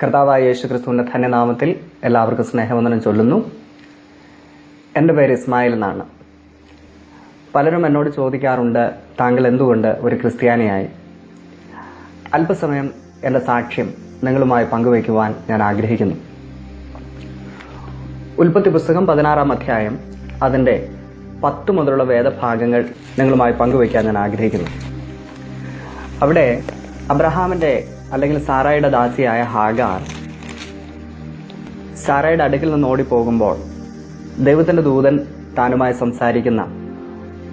കർത്താവായ യേശുക്രിസ്തുവിന്റെ ധന്യനാമത്തിൽ എല്ലാവർക്കും സ്നേഹവന്ദനം ചൊല്ലുന്നു. എൻ്റെ പേര് ഇസ്മായിൽ എന്നാണ്. പലരും എന്നോട് ചോദിക്കാറുണ്ട്, താങ്കൾ എന്തുകൊണ്ട് ഒരു ക്രിസ്ത്യാനിയായി? അല്പസമയം എൻ്റെ സാക്ഷ്യം നിങ്ങളുമായി പങ്കുവയ്ക്കുവാൻ ഞാൻ ആഗ്രഹിക്കുന്നു. ഉൽപ്പത്തി പുസ്തകം 16-ാം അധ്യായം അതിൻ്റെ 10 മുതലുള്ള വേദഭാഗങ്ങൾ നിങ്ങളുമായി പങ്കുവയ്ക്കാൻ ഞാൻ ആഗ്രഹിക്കുന്നു. അവിടെ അബ്രഹാമിൻ്റെ അല്ലെങ്കിൽ സാറായുടെ ദാസിയായ ഹാഗാർ സാറായുടെ അടുക്കിൽ നിന്ന് ഓടിപ്പോകുമ്പോൾ ദൈവത്തിൻ്റെ ദൂതൻ താനുമായി സംസാരിക്കുന്ന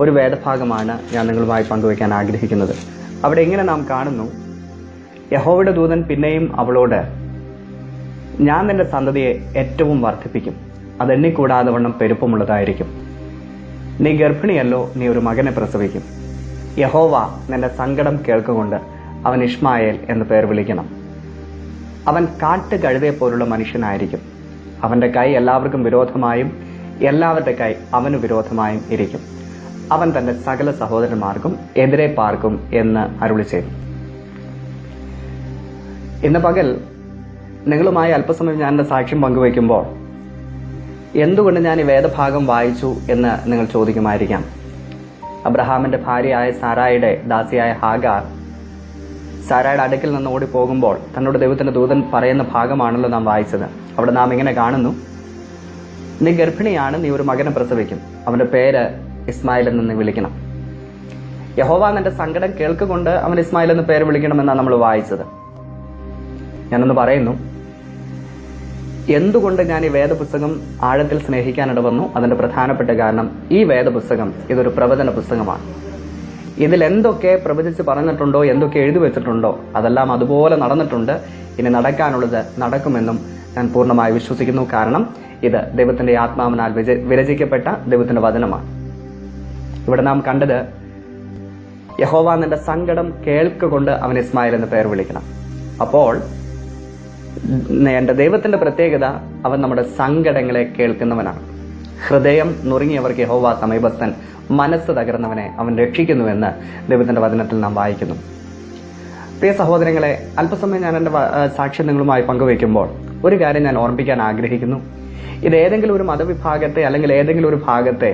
ഒരു വേദഭാഗമാണ് ഞാൻ നിങ്ങളുമായി പങ്കുവയ്ക്കാൻ ആഗ്രഹിക്കുന്നത്. അവിടെ ഇങ്ങനെ നാം കാണുന്നു, യഹോവയുടെ ദൂതൻ പിന്നെയും അവളോട്, ഞാൻ നിന്റെ സന്തതിയെ ഏറ്റവും വർദ്ധിപ്പിക്കും, അതെണ്ണിക്കൂടാതെ വണ്ണം പെരുപ്പമുള്ളതായിരിക്കും. നീ ഗർഭിണിയല്ലോ, നീ ഒരു മകനെ പ്രസവിക്കും. യഹോവ നിന്റെ സങ്കടം കേൾക്കുകൊണ്ട് അവൻ ഇഷ്മായേൽ എന്ന് പേർ വിളിക്കണം. അവൻ കാട്ടുകഴുതയെ പോലുള്ള മനുഷ്യനായിരിക്കും. അവന്റെ കൈ എല്ലാവർക്കും വിരോധമായും എല്ലാവരുടെ കൈ അവന് വിരോധമായും ഇരിക്കും. അവൻ തന്റെ സകല സഹോദരന്മാർക്കും എതിരെ പാർക്കും എന്ന് അരുളി ചെയ്തു. ഇന്ന് പകൽ നിങ്ങളുമായി അല്പസമയം ഞാൻ എൻ്റെ സാക്ഷ്യം പങ്കുവയ്ക്കുമ്പോൾ എന്തുകൊണ്ട് ഞാൻ ഈ വേദഭാഗം വായിച്ചു എന്ന് നിങ്ങൾ ചോദിക്കുമായിരിക്കാം. അബ്രഹാമിന്റെ ഭാര്യയായ സാറായുടെ ദാസിയായ ഹാഗാർ സാറായുടെ അടുക്കിൽ നിന്ന് ഓടിപ്പോകുമ്പോൾ തന്നോട് ദൈവത്തിന്റെ ദൂതൻ പറയുന്ന ഭാഗമാണല്ലോ നാം വായിച്ചത്. അവിടെ നാം ഇങ്ങനെ കാണുന്നു, നീ ഗർഭിണിയാണ്, നീ ഒരു മകനെ പ്രസവിക്കും, അവന്റെ പേര് ഇസ്മായിൽ എന്ന് നീ വിളിക്കണം. യഹോവ നിന്റെ സങ്കടം കേൾക്കുകൊണ്ട് അവൻ ഇസ്മായിൽ എന്ന് പേര് വിളിക്കണമെന്നാണ് നമ്മൾ വായിച്ചത്. ഞാനൊന്ന് പറയുന്നു, എന്തുകൊണ്ട് ഞാൻ ഈ വേദപുസ്തകം ആഴത്തിൽ സ്നേഹിക്കാനിട വന്നു? അതിന്റെ പ്രധാനപ്പെട്ട കാരണം, ഈ വേദപുസ്തകം ഇതൊരു പ്രവചന പുസ്തകമാണ്. ഇതിൽ എന്തൊക്കെ പ്രവചിച്ച് പറഞ്ഞിട്ടുണ്ടോ, എന്തൊക്കെ എഴുതി വെച്ചിട്ടുണ്ടോ, അതെല്ലാം അതുപോലെ നടന്നിട്ടുണ്ട്. ഇനി നടക്കാനുള്ളത് നടക്കുമെന്നും ഞാൻ പൂർണ്ണമായി വിശ്വസിക്കുന്നു. കാരണം ഇത് ദൈവത്തിന്റെ ആത്മാവിനാൽ വിരചിക്കപ്പെട്ട ദൈവത്തിന്റെ വചനമാണ്. ഇവിടെ നാം കണ്ടത്, യഹോവ നിന്റെ സങ്കടം കേൾക്കുകൊണ്ട് അവൻ ഇസ്മായിൽ എന്ന് പേർ വിളിക്കണം. അപ്പോൾ എന്റെ ദൈവത്തിന്റെ പ്രത്യേകത, അവൻ നമ്മുടെ സങ്കടങ്ങളെ കേൾക്കുന്നവനാണ്. ഹൃദയം നുറുങ്ങിയവർക്ക് യഹോവ സമീപസ്ഥൻ, മനസ്സ് തകർന്നവനെ അവൻ രക്ഷിക്കുന്നുവെന്ന് ദൈവത്തിന്റെ വചനത്തിൽ നാം വായിക്കുന്നു. പ്രിയ സഹോദരങ്ങളെ, അല്പസമയം ഞാൻ എൻ്റെ സാക്ഷ്യം നിങ്ങളുമായി പങ്കുവയ്ക്കുമ്പോൾ ഒരു കാര്യം ഞാൻ ഓർമ്മിപ്പിക്കാൻ ആഗ്രഹിക്കുന്നു. ഇത് ഏതെങ്കിലും ഒരു മതവിഭാഗത്തെ അല്ലെങ്കിൽ ഏതെങ്കിലും ഒരു ഭാഗത്തെ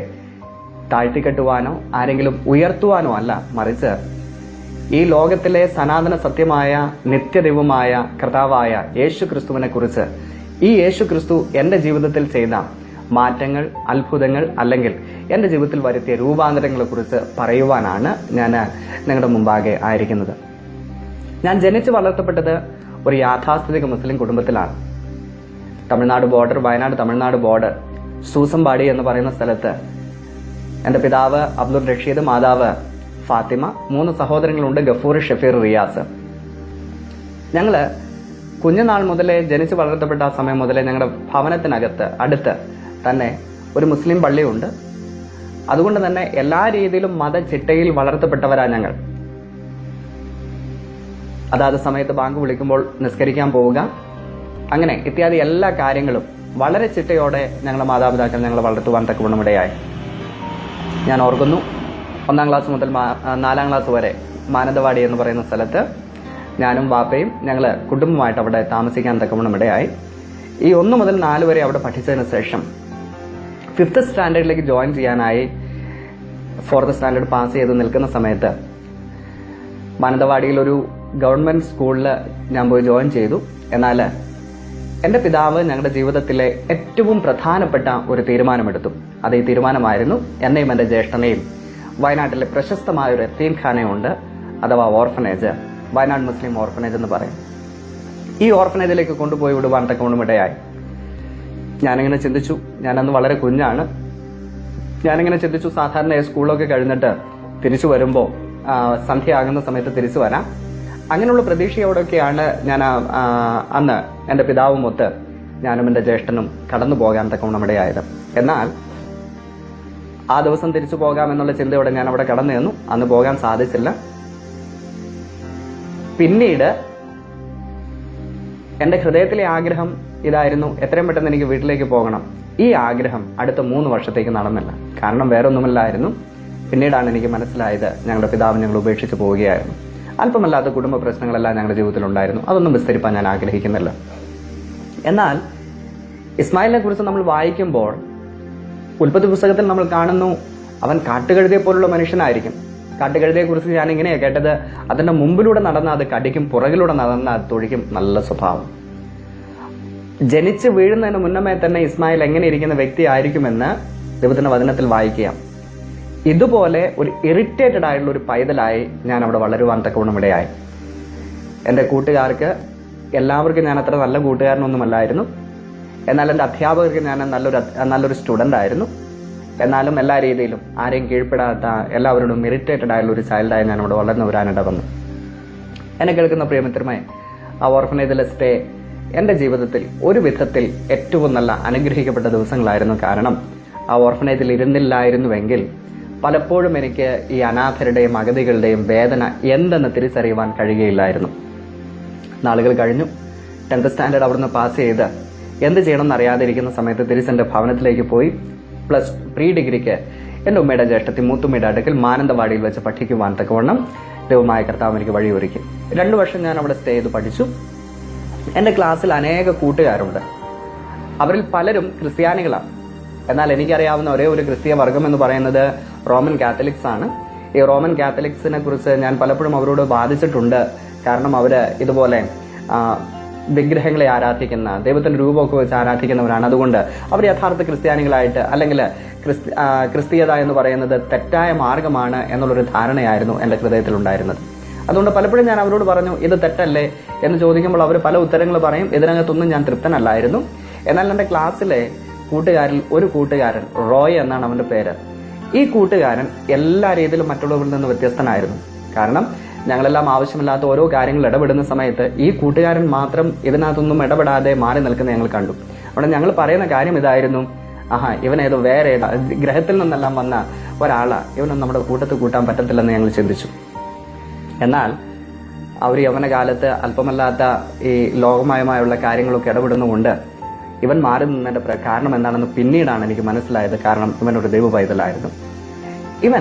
താഴ്ത്തിക്കെട്ടുവാനോ ആരെങ്കിലും ഉയർത്തുവാനോ അല്ല, മറിച്ച് ഈ ലോകത്തിലെ സനാതന സത്യമായ നിത്യദൈവമായ കർത്താവായ യേശു ക്രിസ്തുവിനെ കുറിച്ച്, ഈ യേശു ക്രിസ്തു എൻ്റെ ജീവിതത്തിൽ ചെയ്ത മാറ്റങ്ങൾ, അത്ഭുതങ്ങൾ അല്ലെങ്കിൽ എൻ്റെ ജീവിതത്തിൽ വരുത്തിയ രൂപാന്തരങ്ങളെ കുറിച്ച് പറയുവാനാണ് ഞാൻ നിങ്ങളുടെ മുമ്പാകെ ആയിരിക്കുന്നത്. ഞാൻ ജനിച്ചു വളർത്തപ്പെട്ടത് ഒരു യാഥാസ്ഥിതിക മുസ്ലിം കുടുംബത്തിലാണ്. തമിഴ്നാട് ബോർഡർ, വയനാട് തമിഴ്നാട് ബോർഡർ, സൂസമ്പാടി എന്ന് പറയുന്ന സ്ഥലത്ത് എൻ്റെ പിതാവ് അബ്ദുൾ റഷീദ്, മാതാവ് ഫാത്തിമ, 3 സഹോദരങ്ങളുണ്ട്, ഗഫൂർ, ഷഫീർ, റിയാസ്. ഞങ്ങള് കുഞ്ഞുനാൾ മുതലേ, ജനിച്ചു വളർത്തപ്പെട്ട ആ സമയം മുതലേ ഞങ്ങളുടെ ഭവനത്തിനകത്ത് അടുത്ത് തന്നെ ഒരു മുസ്ലിം പള്ളിയുണ്ട്. അതുകൊണ്ട് തന്നെ എല്ലാ രീതിയിലും മതചിട്ടയിൽ വളർത്തപ്പെട്ടവരാ ഞങ്ങൾ. അതാത് സമയത്ത് ബാങ്ക് വിളിക്കുമ്പോൾ നിസ്കരിക്കാൻ പോവുക, അങ്ങനെ ഇത്യാദി എല്ലാ കാര്യങ്ങളും വളരെ ചിട്ടയോടെ ഞങ്ങളുടെ മാതാപിതാക്കൾ ഞങ്ങളെ വളർത്തുവാൻ തക്കവണ്ണം ഇടയായി. ഞാൻ ഓർക്കുന്നു, 1-ാം ക്ലാസ് മുതൽ 4-ാം ക്ലാസ് വരെ മാനന്തവാടി എന്ന് പറയുന്ന സ്ഥലത്ത് ഞാനും വാപ്പയും ഞങ്ങൾ കുടുംബമായിട്ട് അവിടെ താമസിക്കാൻ തക്കവണ്ണം ഇടയായി. ഈ 1 മുതൽ 4 വരെ അവിടെ പഠിച്ചതിന് ശേഷം 5th സ്റ്റാൻഡേർഡിലേക്ക് ജോയിൻ ചെയ്യാനായി 4th സ്റ്റാൻഡേർഡ് പാസ് ചെയ്ത് നിൽക്കുന്ന സമയത്ത് മാനന്തവാടിയിൽ ഒരു ഗവൺമെന്റ് സ്കൂളിൽ ഞാൻ പോയി ജോയിൻ ചെയ്തു. എന്നാൽ എൻ്റെ പിതാവ് ഞങ്ങളുടെ ജീവിതത്തിലെ ഏറ്റവും പ്രധാനപ്പെട്ട ഒരു തീരുമാനമെടുത്തു. അത് ഈ തീരുമാനമായിരുന്നു, എന്നെയും എൻ്റെ ജ്യേഷ്ഠനെയും വയനാട്ടിലെ പ്രശസ്തമായ ഒരു യത്തീംഖാനയുണ്ട്, അഥവാ ഓർഫനേജ്, വയനാട് മുസ്ലിം ഓർഫനേജ് എന്ന് പറയും. ഈ ഓർഫനേജിലേക്ക് കൊണ്ടുപോയി വിടുവാൻ തക്കവണ്ണം ഇടയായി. ഞാനിങ്ങനെ ചിന്തിച്ചു, ഞാനന്ന് വളരെ കുഞ്ഞാണ്. ഞാനിങ്ങനെ ചിന്തിച്ചു, സാധാരണ സ്കൂളൊക്കെ കഴിഞ്ഞിട്ട് തിരിച്ചു വരുമ്പോൾ സന്ധ്യ ആകുന്ന സമയത്ത് തിരിച്ചു വരാം, അങ്ങനെയുള്ള പ്രതീക്ഷയോടൊക്കെയാണ് ഞാൻ അന്ന് എൻ്റെ പിതാവുമൊത്ത് ഞാനും എൻ്റെ ജ്യേഷ്ഠനും കടന്നു പോകാൻ തക്കവണ്ണം ഇടയായത്. എന്നാൽ ആ ദിവസം തിരിച്ചു പോകാമെന്നുള്ള ചിന്തയോടെ ഞാൻ അവിടെ കടന്നു നിന്നു. അന്ന് പോകാൻ സാധിച്ചില്ല. പിന്നീട് എൻ്റെ ഹൃദയത്തിലെ ആഗ്രഹം ഇതായിരുന്നു, എത്രയും പെട്ടെന്ന് എനിക്ക് വീട്ടിലേക്ക് പോകണം. ഈ ആഗ്രഹം അടുത്ത 3 വർഷത്തേക്ക് നടന്നില്ല. കാരണം വേറൊന്നുമില്ലായിരുന്നു, പിന്നീടാണ് എനിക്ക് മനസ്സിലായത്, ഞങ്ങളുടെ പിതാവ് ഞങ്ങൾ ഉപേക്ഷിച്ച് പോവുകയായിരുന്നു. അല്പമല്ലാത്ത കുടുംബ പ്രശ്നങ്ങളെല്ലാം ഞങ്ങളുടെ ജീവിതത്തിലുണ്ടായിരുന്നു. അതൊന്നും വിസ്തരിപ്പാൻ ഞാൻ ആഗ്രഹിക്കുന്നില്ല. എന്നാൽ ഇസ്മായിലിനെ കുറിച്ച് നമ്മൾ വായിക്കുമ്പോൾ ഉൽപ്പത്തി പുസ്തകത്തിൽ നമ്മൾ കാണുന്നു അവൻ കാട്ടുകഴുതയെ പോലുള്ള മനുഷ്യനായിരിക്കും. കാട്ടുകഴുതയെ കുറിച്ച് ഞാൻ ഇങ്ങനെയാണ് കേട്ടത്, അതിന്റെ മുമ്പിലൂടെ നടന്ന അത് കടിക്കും, പുറകിലൂടെ നടന്ന അത് തൊഴിക്കും. നല്ല സ്വഭാവം. ജനിച്ച് വീഴുന്നതിന് മുന്നമേ തന്നെ ഇസ്മായിൽ എങ്ങനെ ഇരിക്കുന്ന വ്യക്തി ആയിരിക്കുമെന്ന് ദൈവത്തിന്റെ വചനത്തിൽ വായിക്കുക. ഇതുപോലെ ഒരു ഇറിറ്റേറ്റഡ് ആയിട്ടുള്ള ഒരു പൈതലായി ഞാൻ അവിടെ വളരുവാൻ തക്കവണ്ണം ഇടയായി. എൻ്റെ കൂട്ടുകാർക്ക് എല്ലാവർക്കും ഞാൻ അത്ര നല്ല കൂട്ടുകാരനൊന്നുമല്ലായിരുന്നു. എന്നാൽ എൻ്റെ അധ്യാപകർക്ക് ഞാൻ നല്ലൊരു സ്റ്റുഡൻ്റ് ആയിരുന്നു. എന്നാലും എല്ലാ രീതിയിലും ആരെയും കീഴ്പ്പെടാത്ത, എല്ലാവരോടും ഇറിറ്റേറ്റഡ് ആയുള്ള ഒരു ചൈൽഡായി ഞാൻ അവിടെ വളർന്നു വരാനിട വന്നു. എന്നെ കേൾക്കുന്ന പ്രിയമിത്രമേ, ആ ഓർഫനേജിലെ സ്റ്റേ എൻ്റെ ജീവിതത്തിൽ ഒരു വിധത്തിൽ ഏറ്റവും നല്ല അനുഗ്രഹിക്കപ്പെട്ട ദിവസങ്ങളായിരുന്നു. കാരണം ആ ഓർഫനേജിൽ ഇരുന്നില്ലായിരുന്നുവെങ്കിൽ പലപ്പോഴും എനിക്ക് ഈ അനാഥരുടെയും അഗതികളുടെയും വേദന എന്തെന്ന് തിരിച്ചറിയുവാൻ കഴിയുകയില്ലായിരുന്നു. നാളുകൾ കഴിഞ്ഞു. 10th സ്റ്റാൻഡേർഡ് അവിടുന്ന് പാസ് ചെയ്ത് എന്ത് ചെയ്യണമെന്ന് അറിയാതെ ഇരിക്കുന്ന സമയത്ത് തിരിച്ചെൻ്റെ ഭവനത്തിലേക്ക് പോയി പ്രീ ഡിഗ്രിക്ക് എൻ്റെ ഉമ്മയുടെ ജ്യേഷ്ഠത്തി മൂത്തുമ്മയുടെ അടുക്കൽ മാനന്തവാടിയിൽ വെച്ച് പഠിക്കുവാൻ തക്കവണ്ണം ദൈവമായ കർത്താവ് എനിക്ക് വഴിയൊരുക്കി. 2 വർഷം ഞാൻ അവിടെ സ്റ്റേ ചെയ്ത് പഠിച്ചു. എൻ്റെ ക്ലാസ്സിൽ അനേക കൂട്ടുകാരുണ്ട്. അവരിൽ പലരും ക്രിസ്ത്യാനികളാണ്. എന്നാൽ എനിക്കറിയാവുന്ന ഒരേ ഒരു ക്രിസ്തീയ വർഗം എന്ന് പറയുന്നത് റോമൻ കാത്തലിക്സ് ആണ്. ഈ റോമൻ കാത്തലിക്സിനെ കുറിച്ച് ഞാൻ പലപ്പോഴും അവരോട് വാദിച്ചിട്ടുണ്ട്. കാരണം അവര് ഇതുപോലെ വിഗ്രഹങ്ങളെ ആരാധിക്കുന്ന, ദൈവത്തിന്റെ രൂപമൊക്കെ വെച്ച് ആരാധിക്കുന്നവരാണ്. അതുകൊണ്ട് അവർ യഥാർത്ഥ ക്രിസ്ത്യാനികളായിട്ട്, അല്ലെങ്കിൽ ക്രിസ്തീയത എന്ന് പറയുന്നത് തെറ്റായ മാർഗമാണ് എന്നുള്ളൊരു ധാരണയായിരുന്നു എൻ്റെ ഹൃദയത്തിലുണ്ടായിരുന്നത്. അതുകൊണ്ട് പലപ്പോഴും ഞാൻ അവരോട് പറഞ്ഞു, ഇത് തെറ്റല്ലേ എന്ന് ചോദിക്കുമ്പോൾ അവർ പല ഉത്തരങ്ങൾ പറയും. ഇതിനകത്തൊന്നും ഞാൻ തൃപ്തനല്ലായിരുന്നു. എന്നാൽ എൻ്റെ ക്ലാസ്സിലെ കൂട്ടുകാരിൽ ഒരു കൂട്ടുകാരൻ, റോയ് എന്നാണ് അവന്റെ പേര്. ഈ കൂട്ടുകാരൻ എല്ലാ രീതിയിലും മറ്റുള്ളവരിൽ നിന്ന് വ്യത്യസ്തനായിരുന്നു. കാരണം ഞങ്ങളെല്ലാം ആവശ്യമില്ലാത്ത ഓരോ കാര്യങ്ങൾ ഇടപെടുന്ന സമയത്ത് ഈ കൂട്ടുകാരൻ മാത്രം ഇതിനകത്തൊന്നും ഇടപെടാതെ മാറി നിൽക്കുന്ന ഞങ്ങൾ കണ്ടു. അവിടെ ഞങ്ങൾ പറയുന്ന കാര്യം ഇതായിരുന്നു, ഇവനേതോ വേറെ ഗ്രഹത്തിൽ നിന്നെല്ലാം വന്ന ഒരാളാ, ഇവനൊന്നും നമ്മുടെ കൂട്ടത്തിൽ കൂട്ടാൻ പറ്റത്തില്ലെന്ന് ഞങ്ങൾ ചിന്തിച്ചു. എന്നാൽ അവർ യൗവനകാലത്ത് അല്പമല്ലാത്ത ഈ ലോകമയമായുള്ള കാര്യങ്ങളൊക്കെ ഇടപെടുന്നുകൊണ്ട് ഇവൻ മാറി നിന്നതിന്റെ കാരണം എന്താണെന്ന് പിന്നീടാണ് എനിക്ക് മനസ്സിലായത്. കാരണം ഇവൻ ഒരു ദൈവ പൈതലായിരുന്നു.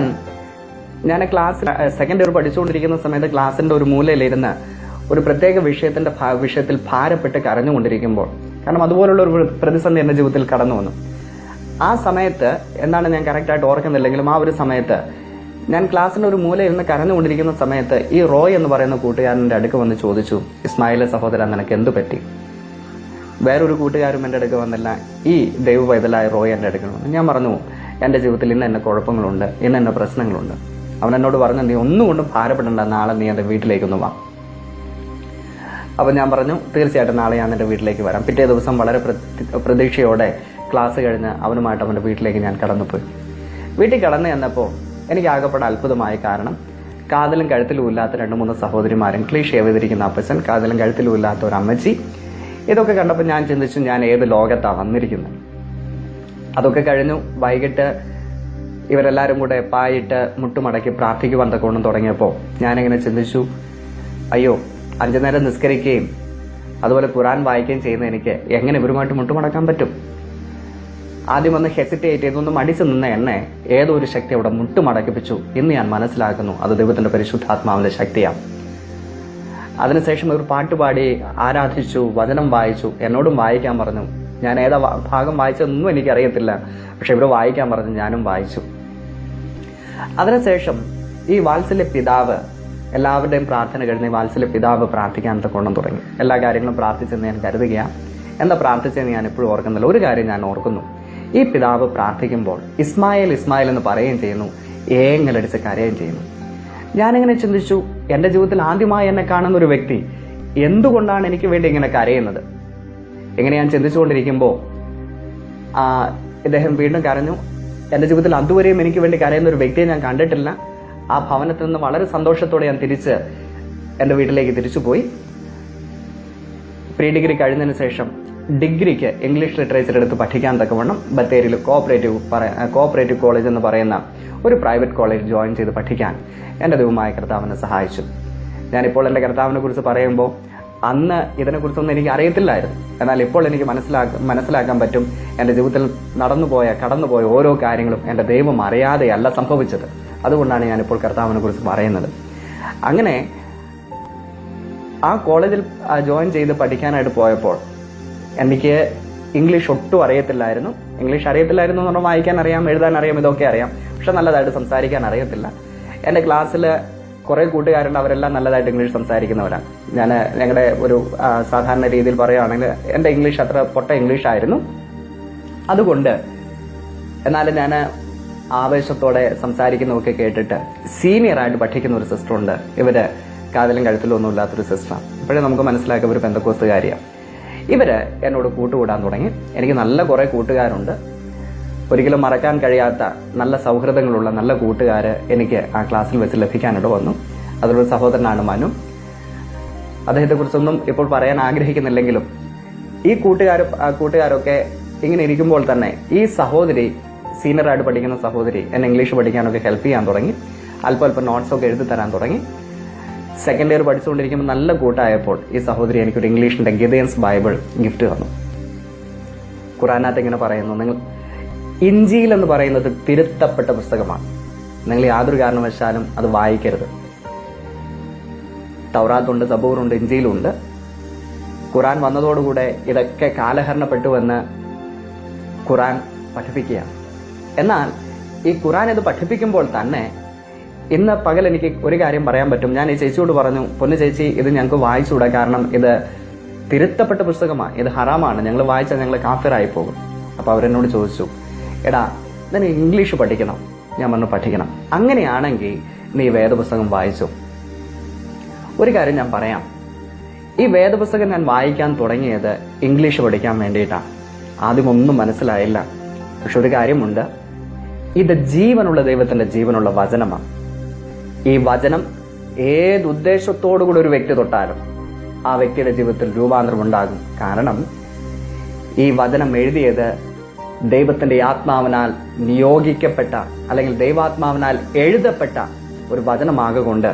ഞാൻ ക്ലാസ്സിൽ സെക്കൻഡ് ഇയർ പഠിച്ചുകൊണ്ടിരിക്കുന്ന സമയത്ത് ക്ലാസ്സിന്റെ ഒരു മൂലയിലിരുന്ന് ഒരു പ്രത്യേക വിഷയത്തിൽ ഭാരപ്പെട്ട് കരഞ്ഞുകൊണ്ടിരിക്കുമ്പോൾ, കാരണം അതുപോലുള്ള ഒരു പ്രതിസന്ധി എന്റെ ജീവിതത്തിൽ കടന്നു വന്നു. ആ സമയത്ത് എന്താണ് ഞാൻ കറക്റ്റായിട്ട് ഓർക്കുന്നില്ലെങ്കിലും ആ ഒരു സമയത്ത് ഞാൻ ക്ലാസ്സിന്റെ ഒരു മൂലയിരുന്ന് കരഞ്ഞുകൊണ്ടിരിക്കുന്ന സമയത്ത് ഈ റോയ് എന്ന് പറയുന്ന കൂട്ടുകാരൻ്റെ അടുക്ക് വന്ന് ചോദിച്ചു, ഇസ്മായിലെ സഹോദരൻ, നിനക്ക് എന്തു പറ്റി? വേറൊരു കൂട്ടുകാരും എൻ്റെ അടുക്ക് വന്നില്ല, ഈ ദൈവ പൈതലായ റോയ് എൻ്റെ അടുക്കൽ വന്നു. ഞാൻ പറഞ്ഞു, എൻ്റെ ജീവിതത്തിൽ ഇന്ന കുഴപ്പങ്ങളുണ്ട്, ഇന്ന പ്രശ്നങ്ങളുണ്ട്. അവൻ എന്നോട് പറഞ്ഞു, നീ ഒന്നുകൊണ്ടും ഭാരപ്പെടേണ്ട, നാളെ നീ എൻ്റെ വീട്ടിലേക്കൊന്ന് വാ. അപ്പം ഞാൻ പറഞ്ഞു, തീർച്ചയായിട്ടും നാളെ ഞാൻ എൻ്റെ വീട്ടിലേക്ക് വരാം. പിറ്റേ ദിവസം വളരെ പ്രതീക്ഷയോടെ ക്ലാസ് കഴിഞ്ഞ് അവനുമായിട്ട് അവൻ്റെ വീട്ടിലേക്ക് ഞാൻ കടന്നുപോയി. വീട്ടിൽ കടന്നു ചെന്നപ്പോൾ എനിക്ക് ആകെപ്പെടാൻ അത്ഭുതമായ കാരണം, കാതിലും കഴുത്തിലും ഇല്ലാത്ത 2-3 സഹോദരിമാരും, ക്ലീഷ് ചെയ്തിരിക്കുന്ന അപ്പച്ചൻ, കാതിലും കഴുത്തിലും ഇല്ലാത്ത ഒരു അമ്മച്ചി. ഇതൊക്കെ കണ്ടപ്പോൾ ഞാൻ ചിന്തിച്ചു, ഞാൻ ഏത് ലോകത്താണ് വന്നിരിക്കുന്നത്. അതൊക്കെ കഴിഞ്ഞു വൈകിട്ട് ഇവരെല്ലാവരും കൂടെ പായിട്ട് മുട്ടുമടക്കി പ്രാർത്ഥിക്കുവാൻ തക്കോണം തുടങ്ങിയപ്പോൾ ഞാനിങ്ങനെ ചിന്തിച്ചു, അയ്യോ, 5 നേരം നിസ്കരിക്കുകയും അതുപോലെ ഖുർആൻ വായിക്കുകയും ചെയ്യുന്ന എനിക്ക് എങ്ങനെ ഇവരുമായിട്ട് മുട്ടുമടക്കാൻ പറ്റും? ആദ്യം ഒന്ന് ഹെസിറ്റേറ്റ് ചെയ്തൊന്ന് മടിച്ചു നിന്ന എന്നെ ഏതോ ഒരു ശക്തി അവിടെ മുട്ടുമടക്കിപ്പിച്ചു. ഇന്ന് ഞാൻ മനസ്സിലാക്കുന്നു, അത് ദൈവത്തിന്റെ പരിശുദ്ധാത്മാവിന്റെ ശക്തിയാണ്. അതിനുശേഷം ഒരു പാട്ടുപാടി ആരാധിച്ചു, വചനം വായിച്ചു, എന്നോടും വായിക്കാൻ പറഞ്ഞു. ഞാൻ ഏതാ ഭാഗം വായിച്ചതൊന്നും എനിക്കറിയത്തില്ല, പക്ഷെ ഇവർ വായിക്കാൻ പറഞ്ഞു, ഞാനും വായിച്ചു. അതിനുശേഷം ഈ വാത്സല്യ പിതാവ്, എല്ലാവരുടെയും പ്രാർത്ഥന കഴിഞ്ഞ് വാത്സല്യ പിതാവ് പ്രാർത്ഥിക്കാൻ കൊണ്ടു തുടങ്ങി. എല്ലാ കാര്യങ്ങളും പ്രാർത്ഥിച്ചെന്ന് ഞാൻ കരുതുകയാണ്. എന്താ പ്രാർത്ഥിച്ചെന്ന് ഞാൻ എപ്പോഴും ഓർക്കുന്നില്ല. ഒരു കാര്യം ഞാൻ ഓർക്കുന്നു, ഈ പിതാവ് പ്രാർത്ഥിക്കുമ്പോൾ ഇസ്മായിൽ ഇസ്മായിൽ എന്ന് പറയുകയും ചെയ്യുന്നു, ഏങ്ങലടിച്ച് കരയുകയും ചെയ്യുന്നു. ഞാനിങ്ങനെ ചിന്തിച്ചു, എൻ്റെ ജീവിതത്തിൽ ആദ്യമായി എന്നെ കാണുന്ന ഒരു വ്യക്തി എന്തുകൊണ്ടാണ് എനിക്ക് വേണ്ടി ഇങ്ങനെ കരയുന്നത്? ഇങ്ങനെ ഞാൻ ചിന്തിച്ചുകൊണ്ടിരിക്കുമ്പോൾ ഇദ്ദേഹം വീണ്ടും കരഞ്ഞു. എൻ്റെ ജീവിതത്തിൽ അതുവരെയും എനിക്ക് വേണ്ടി കരയുന്ന ഒരു വ്യക്തിയെ ഞാൻ കണ്ടിട്ടില്ല. ആ ഭവനത്തിൽ നിന്ന് വളരെ സന്തോഷത്തോടെ ഞാൻ തിരിച്ച് എൻ്റെ വീട്ടിലേക്ക് തിരിച്ചുപോയി. പ്രീ ഡിഗ്രി കഴിഞ്ഞതിന് ശേഷം ഡിഗ്രിക്ക് ഇംഗ്ലീഷ് ലിറ്ററേച്ചർ എടുത്ത് പഠിക്കാൻ തക്കവണ്ണം ബത്തേരിയിൽ കോഓപ്പറേറ്റീവ് കോളേജ് എന്ന് പറയുന്ന ഒരു പ്രൈവറ്റ് കോളേജ് ജോയിൻ ചെയ്ത് പഠിക്കാൻ എൻ്റെ ദൈവമായ കർത്താവിനെ സഹായിച്ചു. ഞാനിപ്പോൾ എൻ്റെ കർത്താവിനെ കുറിച്ച് പറയുമ്പോൾ അന്ന് ഇതിനെക്കുറിച്ചൊന്നും എനിക്ക് അറിയത്തില്ലായിരുന്നു. എന്നാൽ ഇപ്പോൾ എനിക്ക് മനസ്സിലാക്കാൻ പറ്റും, എൻ്റെ ജീവിതത്തിൽ കടന്നുപോയ ഓരോ കാര്യങ്ങളും എൻ്റെ ദൈവം അറിയാതെയല്ല സംഭവിച്ചത്. അതുകൊണ്ടാണ് ഞാനിപ്പോൾ കർത്താവിനെ കുറിച്ച് പറയുന്നത്. അങ്ങനെ ആ കോളേജിൽ ജോയിൻ ചെയ്ത് പഠിക്കാനായിട്ട് പോയപ്പോൾ എനിക്ക് ഇംഗ്ലീഷ് ഒട്ടും അറിയത്തില്ലായിരുന്നു. ഇംഗ്ലീഷ് അറിയത്തില്ലായിരുന്നു എന്ന് പറഞ്ഞാൽ വായിക്കാൻ അറിയാം, എഴുതാൻ അറിയാം, ഇതൊക്കെ അറിയാം. പക്ഷെ നല്ലതായിട്ട് സംസാരിക്കാൻ അറിയത്തില്ല. എൻ്റെ ക്ലാസ്സിൽ കുറേ കൂട്ടുകാരുണ്ട്, അവരെല്ലാം നല്ലതായിട്ട് ഇംഗ്ലീഷ് സംസാരിക്കുന്നവരാണ്. ഞങ്ങളുടെ ഒരു സാധാരണ രീതിയിൽ പറയുകയാണെങ്കിൽ എൻ്റെ ഇംഗ്ലീഷ് അത്ര പൊട്ട ഇംഗ്ലീഷ് ആയിരുന്നു. അതുകൊണ്ട് എന്നാലും ഞാൻ ആവേശത്തോടെ സംസാരിക്കുന്നതൊക്കെ കേട്ടിട്ട് സീനിയറായിട്ട് പഠിക്കുന്ന ഒരു സിസ്റ്ററുണ്ട്. ഇവര് കാതിലും കഴുത്തിലും ഒന്നും ഇല്ലാത്തൊരു സിസ്റ്ററാണ്. ഇപ്പോഴേ നമുക്ക് മനസ്സിലാക്കുക ഒരു പെന്തക്കോസ്തുകാരിയാണ്. ഇവര് എന്നോട് കൂട്ടുകൂടാൻ തുടങ്ങി. എനിക്ക് നല്ല കുറേ കൂട്ടുകാരുണ്ട്. ഒരിക്കലും മറക്കാൻ കഴിയാത്ത നല്ല സൗഹൃദങ്ങളുള്ള നല്ല കൂട്ടുകാർ എനിക്ക് ആ ക്ലാസ്സിൽ വെച്ച് ലഭിക്കാനിട വന്നു. അതിലൊരു സഹോദരനാണ് മനു. അദ്ദേഹത്തെക്കുറിച്ചൊന്നും ഇപ്പോൾ പറയാൻ ആഗ്രഹിക്കുന്നില്ലെങ്കിലും ഈ കൂട്ടുകാരൊക്കെ ഇങ്ങനെ ഇരിക്കുമ്പോൾ തന്നെ ഈ സഹോദരി, സീനിയറായിട്ട് പഠിക്കുന്ന സഹോദരി, എന്നെ ഇംഗ്ലീഷ് പഠിക്കാനൊക്കെ ഹെൽപ്പ് ചെയ്യാൻ തുടങ്ങി. അല്പം നോട്ട്സൊക്കെ എഴുതി തരാൻ തുടങ്ങി. സെക്കൻഡ് ഇയർ പഠിച്ചുകൊണ്ടിരിക്കുമ്പോൾ നല്ല കൂട്ടായപ്പോൾ ഈ സഹോദരി എനിക്കൊരു ഇംഗ്ലീഷിന്റെ ഗിദെയൻസ് ബൈബിൾ ഗിഫ്റ്റ് തന്നു. ഖുറാനകത്ത് ഇങ്ങനെ പറയുന്നു, നിങ്ങൾ ഇഞ്ചീൽ എന്ന് പറയുന്നത് തിരുത്തപ്പെട്ട പുസ്തകമാണ്. നിങ്ങൾ യാതൊരു കാരണവശാലും അത് വായിക്കരുത്. തൗറാത്തുണ്ട്, സബൂറുണ്ട്, ഇഞ്ചീലുണ്ട്. ഖുറാൻ വന്നതോടുകൂടെ ഇതൊക്കെ കാലഹരണപ്പെട്ടുവെന്ന് ഖുറാൻ പഠിപ്പിക്കുകയാണ്. എന്നാൽ ഈ ഖുറാൻ ഇത് പഠിപ്പിക്കുമ്പോൾ തന്നെ ഇന്ന് പകൽ എനിക്ക് ഒരു കാര്യം പറയാൻ പറ്റും. ഞാൻ ഈ ചേച്ചിയോട് പറഞ്ഞു, പൊന്നു ചേച്ചി, ഇത് ഞങ്ങൾക്ക് വായിച്ചുകൂടാ, കാരണം ഇത് തിരുത്തപ്പെട്ട പുസ്തകമാണ്, ഇത് ഹറാമാണ്, ഞങ്ങൾ വായിച്ചാൽ ഞങ്ങൾ കാഫിറായി പോകും. അപ്പോൾ അവരെന്നോട് ചോദിച്ചു, എടാ നിനക്ക് ഇംഗ്ലീഷ് പഠിക്കണം. ഞാൻ പറഞ്ഞു പഠിക്കണം. അങ്ങനെയാണെങ്കിൽ നീ വേദപുസ്തകം വായിച്ചു. ഒരു കാര്യം ഞാൻ പറയാം, ഈ വേദപുസ്തകം ഞാൻ വായിക്കാൻ തുടങ്ങിയത് ഇംഗ്ലീഷ് പഠിക്കാൻ വേണ്ടിയിട്ടാണ്. ആദ്യം ഒന്നും മനസ്സിലായില്ല. പക്ഷെ ഒരു കാര്യമുണ്ട്, ഇത് ജീവനുള്ള ദൈവത്തിന്റെ ജീവനുള്ള വചനമാണ്. ഈ വചനം ഏതുദ്ദേശത്തോടുകൂടി ഒരു വ്യക്തി തൊട്ടാലും ആ വ്യക്തിയുടെ ജീവിതത്തിൽ രൂപാന്തരം ഉണ്ടാകും. കാരണം ഈ വചനം എഴുതിയത് ദൈവത്തിന്റെ ആത്മാവിനാൽ നിയോഗിക്കപ്പെട്ട അല്ലെങ്കിൽ ദൈവാത്മാവിനാൽ എഴുതപ്പെട്ട ഒരു വചനമാകൊണ്ട്,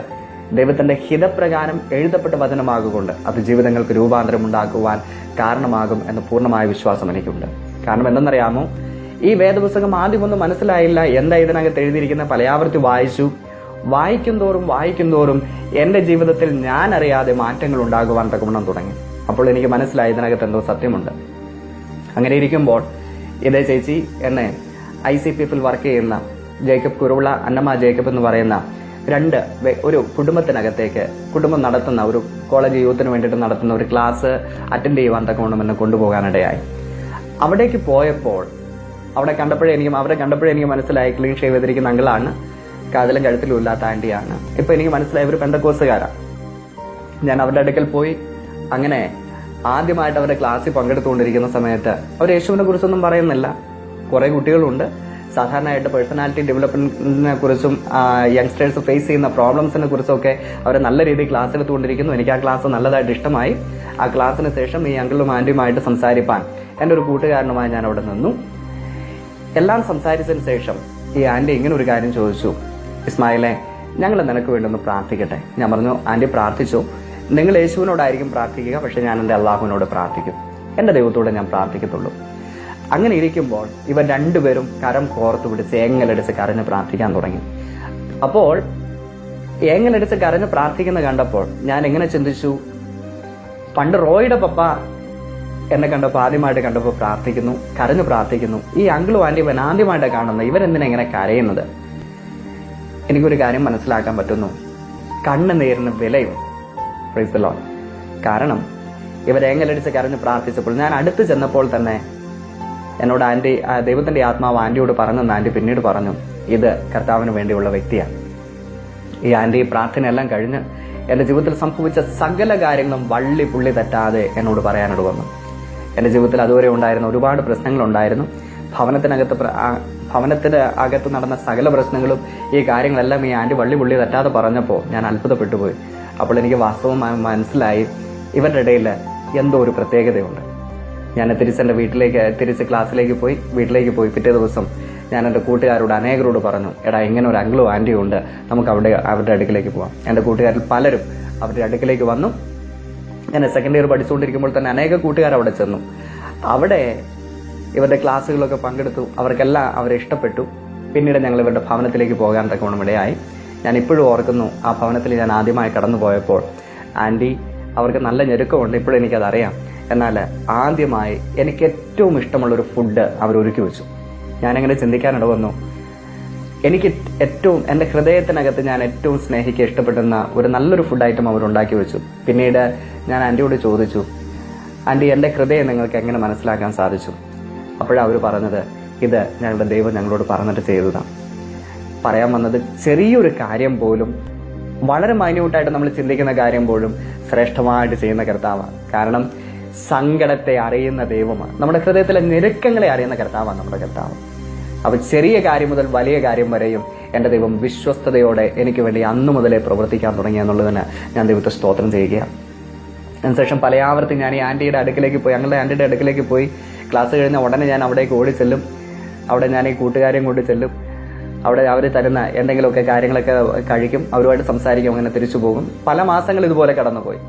ദൈവത്തിന്റെ ഹിതപ്രകാരം എഴുതപ്പെട്ട വചനമാകൊണ്ട് അത് ജീവിതങ്ങൾക്ക് രൂപാന്തരം ഉണ്ടാക്കുവാൻ കാരണമാകും എന്ന പൂർണ്ണമായ വിശ്വാസം എനിക്കുണ്ട്. കാരണം എന്തെന്നറിയാമോ, ഈ വേദപുസ്തകം ആദ്യമൊന്നും മനസ്സിലായില്ല, എന്താ ഇതിനകത്ത് എഴുതിയിരിക്കുന്ന പലയാവർത്തി വായിക്കും തോറും എന്റെ ജീവിതത്തിൽ ഞാൻ അറിയാതെ മാറ്റങ്ങൾ ഉണ്ടാകുവാൻ തക്കവണ്ണം തുടങ്ങി. അപ്പോൾ എനിക്ക് മനസ്സിലായി ഇതിനകത്ത് എന്തോ സത്യമുണ്ട്. അങ്ങനെ ഇരിക്കുമ്പോൾ ഇതേ ചേച്ചി എന്നെ ICPF വർക്ക് ചെയ്യുന്ന ജേക്കബ് കുരുവിള, അന്നമ്മ ജേക്കബ് എന്ന് പറയുന്ന ഒരു കുടുംബം നടത്തുന്ന ഒരു കോളേജ് യൂത്തിന് വേണ്ടിയിട്ട് നടത്തുന്ന ഒരു ക്ലാസ് അറ്റൻഡ് ചെയ്യുവാൻ തക്കവണ്ണം എന്നെ കൊണ്ടുപോകാനിടയായി. അവിടേക്ക് പോയപ്പോൾ അവരെ കണ്ടപ്പോഴേ എനിക്ക് മനസ്സിലായി ക്ലീൻ ഷേവ് ചെയ്തിരിക്കുന്ന അങ്കിളാണ്, കാതിലും കഴുത്തിലും ഇല്ലാത്ത ആന്റിയാണ്. ഇപ്പൊ എനിക്ക് മനസ്സിലായി ഇവർ പെന്തക്കോസ്തുകാരാണ്. ഞാൻ അവരുടെ അടുക്കൽ പോയി. അങ്ങനെ ആദ്യമായിട്ട് അവരുടെ ക്ലാസ്സിൽ പങ്കെടുത്തുകൊണ്ടിരിക്കുന്ന സമയത്ത് അവർ യേശുവിനെ കുറിച്ചൊന്നും പറയുന്നില്ല. കുറെ കുട്ടികളുണ്ട്. സാധാരണയായിട്ട് പേഴ്സണാലിറ്റി ഡെവലപ്മെന്റിനെ കുറിച്ചും യങ്സ്റ്റേഴ്സ് ഫേസ് ചെയ്യുന്ന പ്രോബ്ലംസിനെ കുറിച്ചൊക്കെ അവർ നല്ല രീതിയിൽ ക്ലാസ് എടുത്തുകൊണ്ടിരിക്കുന്നു. എനിക്ക് ആ ക്ലാസ് നല്ലതായിട്ട് ഇഷ്ടമായി. ആ ക്ലാസ്സിന് ശേഷം ഈ അങ്കിളും ആന്റിയുമായിട്ട് സംസാരിപ്പാൻ എൻ്റെ ഒരു കൂട്ടുകാരനുമായി ഞാൻ അവിടെ നിന്നു. എല്ലാം സംസാരിച്ചതിന് ശേഷം ഈ ആന്റി ഇങ്ങനെ ഒരു കാര്യം ചോദിച്ചു, ഇസ്മായിലെ, ഞങ്ങൾ നിനക്ക് വേണ്ടി ഒന്ന് പ്രാർത്ഥിക്കട്ടെ. ഞാൻ പറഞ്ഞു, ആന്റി പ്രാർത്ഥിച്ചു. നിങ്ങൾ യേശുവിനോടായിരിക്കും പ്രാർത്ഥിക്കുക, പക്ഷെ ഞാൻ എൻ്റെ അള്ളാഹുവിനോട് പ്രാർത്ഥിക്കും. എൻ്റെ ദൈവത്തോട് ഞാൻ പ്രാർത്ഥിക്കത്തുള്ളൂ. അങ്ങനെ ഇരിക്കുമ്പോൾ ഇവർ രണ്ടുപേരും കരം കോർത്തു പിടിച്ച് ഏങ്ങലടിച്ച് കരഞ്ഞ് പ്രാർത്ഥിക്കാൻ തുടങ്ങി. അപ്പോൾ ഏങ്ങലടിച്ച് കരഞ്ഞ് പ്രാർത്ഥിക്കുന്ന കണ്ടപ്പോൾ ഞാൻ എങ്ങനെ ചിന്തിച്ചു, പണ്ട് റോയുടെ പപ്പ എന്നെ ആദ്യമായിട്ട് കണ്ടപ്പോൾ കരഞ്ഞു പ്രാർത്ഥിക്കുന്നു. ഈ അങ്കിളും ആന്റിയും ആദ്യമായിട്ട് കാണുന്നത്, ഇവരെന്തിനാ ഇങ്ങനെ കരയുന്നത്? എനിക്കൊരു കാര്യം മനസ്സിലാക്കാൻ പറ്റുന്നു, കണ്ണുനീരിന് വിലയും. Praise the Lord. കാരണം ഇവരെങ്ങലടിച്ച് കരഞ്ഞ് പ്രാർത്ഥിച്ചപ്പോൾ ഞാൻ അടുത്ത് ചെന്നപ്പോൾ തന്നെ എന്നോട് ദൈവത്തിന്റെ ആത്മാവ് ആന്റിയോട് പറഞ്ഞെന്ന് ആന്റി പിന്നീട് പറഞ്ഞു, ഇത് കർത്താവിന് വേണ്ടിയുള്ള വ്യക്തിയാണ്. ഈ ആന്റി പ്രാർത്ഥനയെല്ലാം കഴിഞ്ഞ് എന്റെ ജീവിതത്തിൽ സംഭവിച്ച സകല കാര്യങ്ങളും വള്ളി പുള്ളി തെറ്റാതെ എന്നോട് പറയാനോട് വന്നു. എന്റെ ജീവിതത്തിൽ അതുവരെ ഉണ്ടായിരുന്ന ഒരുപാട് പ്രശ്നങ്ങളുണ്ടായിരുന്നു. ഭവനത്തിന് അകത്ത് നടന്ന സകല പ്രശ്നങ്ങളും ഈ കാര്യങ്ങളെല്ലാം ഈ ആന്റി വള്ളി പുള്ളി തെറ്റാതെ പറഞ്ഞപ്പോൾ ഞാൻ അത്ഭുതപ്പെട്ടുപോയി. അപ്പോൾ എനിക്ക് വാസ്തവം മനസ്സിലായി, ഇവരുടെ ഇടയിൽ എന്തോ ഒരു പ്രത്യേകതയുണ്ട്. ഞാൻ തിരിച്ച് ക്ലാസ്സിലേക്ക് പോയി, വീട്ടിലേക്ക് പോയി. പിറ്റേ ദിവസം ഞാൻ എൻ്റെ കൂട്ടുകാരോട് അനേകരോട് പറഞ്ഞു, എടാ ഇങ്ങനെ ഒരു അങ്കിളും ആന്റിയും ഉണ്ട്, നമുക്ക് അവരുടെ അടുക്കിലേക്ക് പോവാം. എൻ്റെ കൂട്ടുകാരിൽ പലരും അവരുടെ അടുക്കിലേക്ക് വന്നു. ഞാൻ സെക്കൻഡ് ഇയർ പഠിച്ചുകൊണ്ടിരിക്കുമ്പോൾ തന്നെ അനേക കൂട്ടുകാർ അവിടെ ചെന്നു. അവിടെ ഇവരുടെ ക്ലാസ്സുകളൊക്കെ പങ്കെടുത്തു. അവർക്കെല്ലാം അവരെ ഇഷ്ടപ്പെട്ടു. പിന്നീട് ഞങ്ങൾ ഇവരുടെ ഭവനത്തിലേക്ക് പോകാൻ തക്കവണ്ണം ഇടയായി. ഞാൻ ഇപ്പോഴും ഓർക്കുന്നു, ആ ഭവനത്തിൽ ഞാൻ ആദ്യമായി കടന്നു പോയപ്പോൾ ആന്റി, അവർക്ക് നല്ല ഞെരുക്കമുണ്ട്, ഇപ്പോഴും എനിക്കതറിയാം. എന്നാൽ ആദ്യമായി എനിക്ക് ഏറ്റവും ഇഷ്ടമുള്ളൊരു ഫുഡ് അവരൊരുക്കി വെച്ചു. ഞാനിങ്ങനെ ചിന്തിക്കാനിട വന്നു, എനിക്ക് ഏറ്റവും എൻ്റെ ഹൃദയത്തിനകത്ത് ഞാൻ ഏറ്റവും സ്നേഹിക്കുക ഇഷ്ടപ്പെടുന്ന ഒരു നല്ലൊരു ഫുഡ് ഐറ്റം അവരുണ്ടാക്കി വെച്ചു. പിന്നീട് ഞാൻ ആൻറ്റിയോട് ചോദിച്ചു, ആൻറ്റി എൻ്റെ ഹൃദയം നിങ്ങൾക്ക് എങ്ങനെ മനസ്സിലാക്കാൻ സാധിച്ചു? അപ്പോഴാണ് അവർ പറഞ്ഞത്, ഇത് ഞങ്ങളുടെ ദൈവം ഞങ്ങളോട് പറഞ്ഞിട്ട് ചെയ്തതാണ്. പറയാൻ വന്നത്, ചെറിയൊരു കാര്യം പോലും, വളരെ മൈന്യൂട്ടായിട്ട് നമ്മൾ ചിന്തിക്കുന്ന കാര്യം പോലും ശ്രേഷ്ഠമായിട്ട് ചെയ്യുന്ന കർത്താവാണ്. കാരണം സങ്കടത്തെ അറിയുന്ന ദൈവമാണ്, നമ്മുടെ ഹൃദയത്തിലെ ഞെരുക്കങ്ങളെ അറിയുന്ന കർത്താവാണ് നമ്മുടെ കർത്താവ്. അപ്പോൾ ചെറിയ കാര്യം മുതൽ വലിയ കാര്യം വരെയും എൻ്റെ ദൈവം വിശ്വസ്തയോടെ എനിക്ക് വേണ്ടി അന്നു മുതലേ പ്രവർത്തിക്കാൻ തുടങ്ങി എന്നുള്ളതിന് ഞാൻ ദൈവത്തെ സ്തോത്രം ചെയ്യുകയാണ്. അതിനുശേഷം പല ആവർത്തി ഞാൻ ഈ ആൻറ്റിയുടെ അടുക്കിലേക്ക് പോയി, ഞങ്ങളുടെ ആൻറ്റിയുടെ അടുക്കിലേക്ക് പോയി. ക്ലാസ് കഴിഞ്ഞ ഉടനെ ഞാൻ അവിടേക്ക് ഓടി ചെല്ലും. അവിടെ ഞാൻ ഈ കൂട്ടുകാരെയും കൊണ്ട് ചെല്ലും. അവിടെ അവർ തരുന്ന എന്തെങ്കിലുമൊക്കെ കാര്യങ്ങളൊക്കെ കഴിക്കും, അവരുമായിട്ട് സംസാരിക്കും, അങ്ങനെ തിരിച്ചു പോകും. പല മാസങ്ങൾ ഇതുപോലെ കടന്നുപോയി.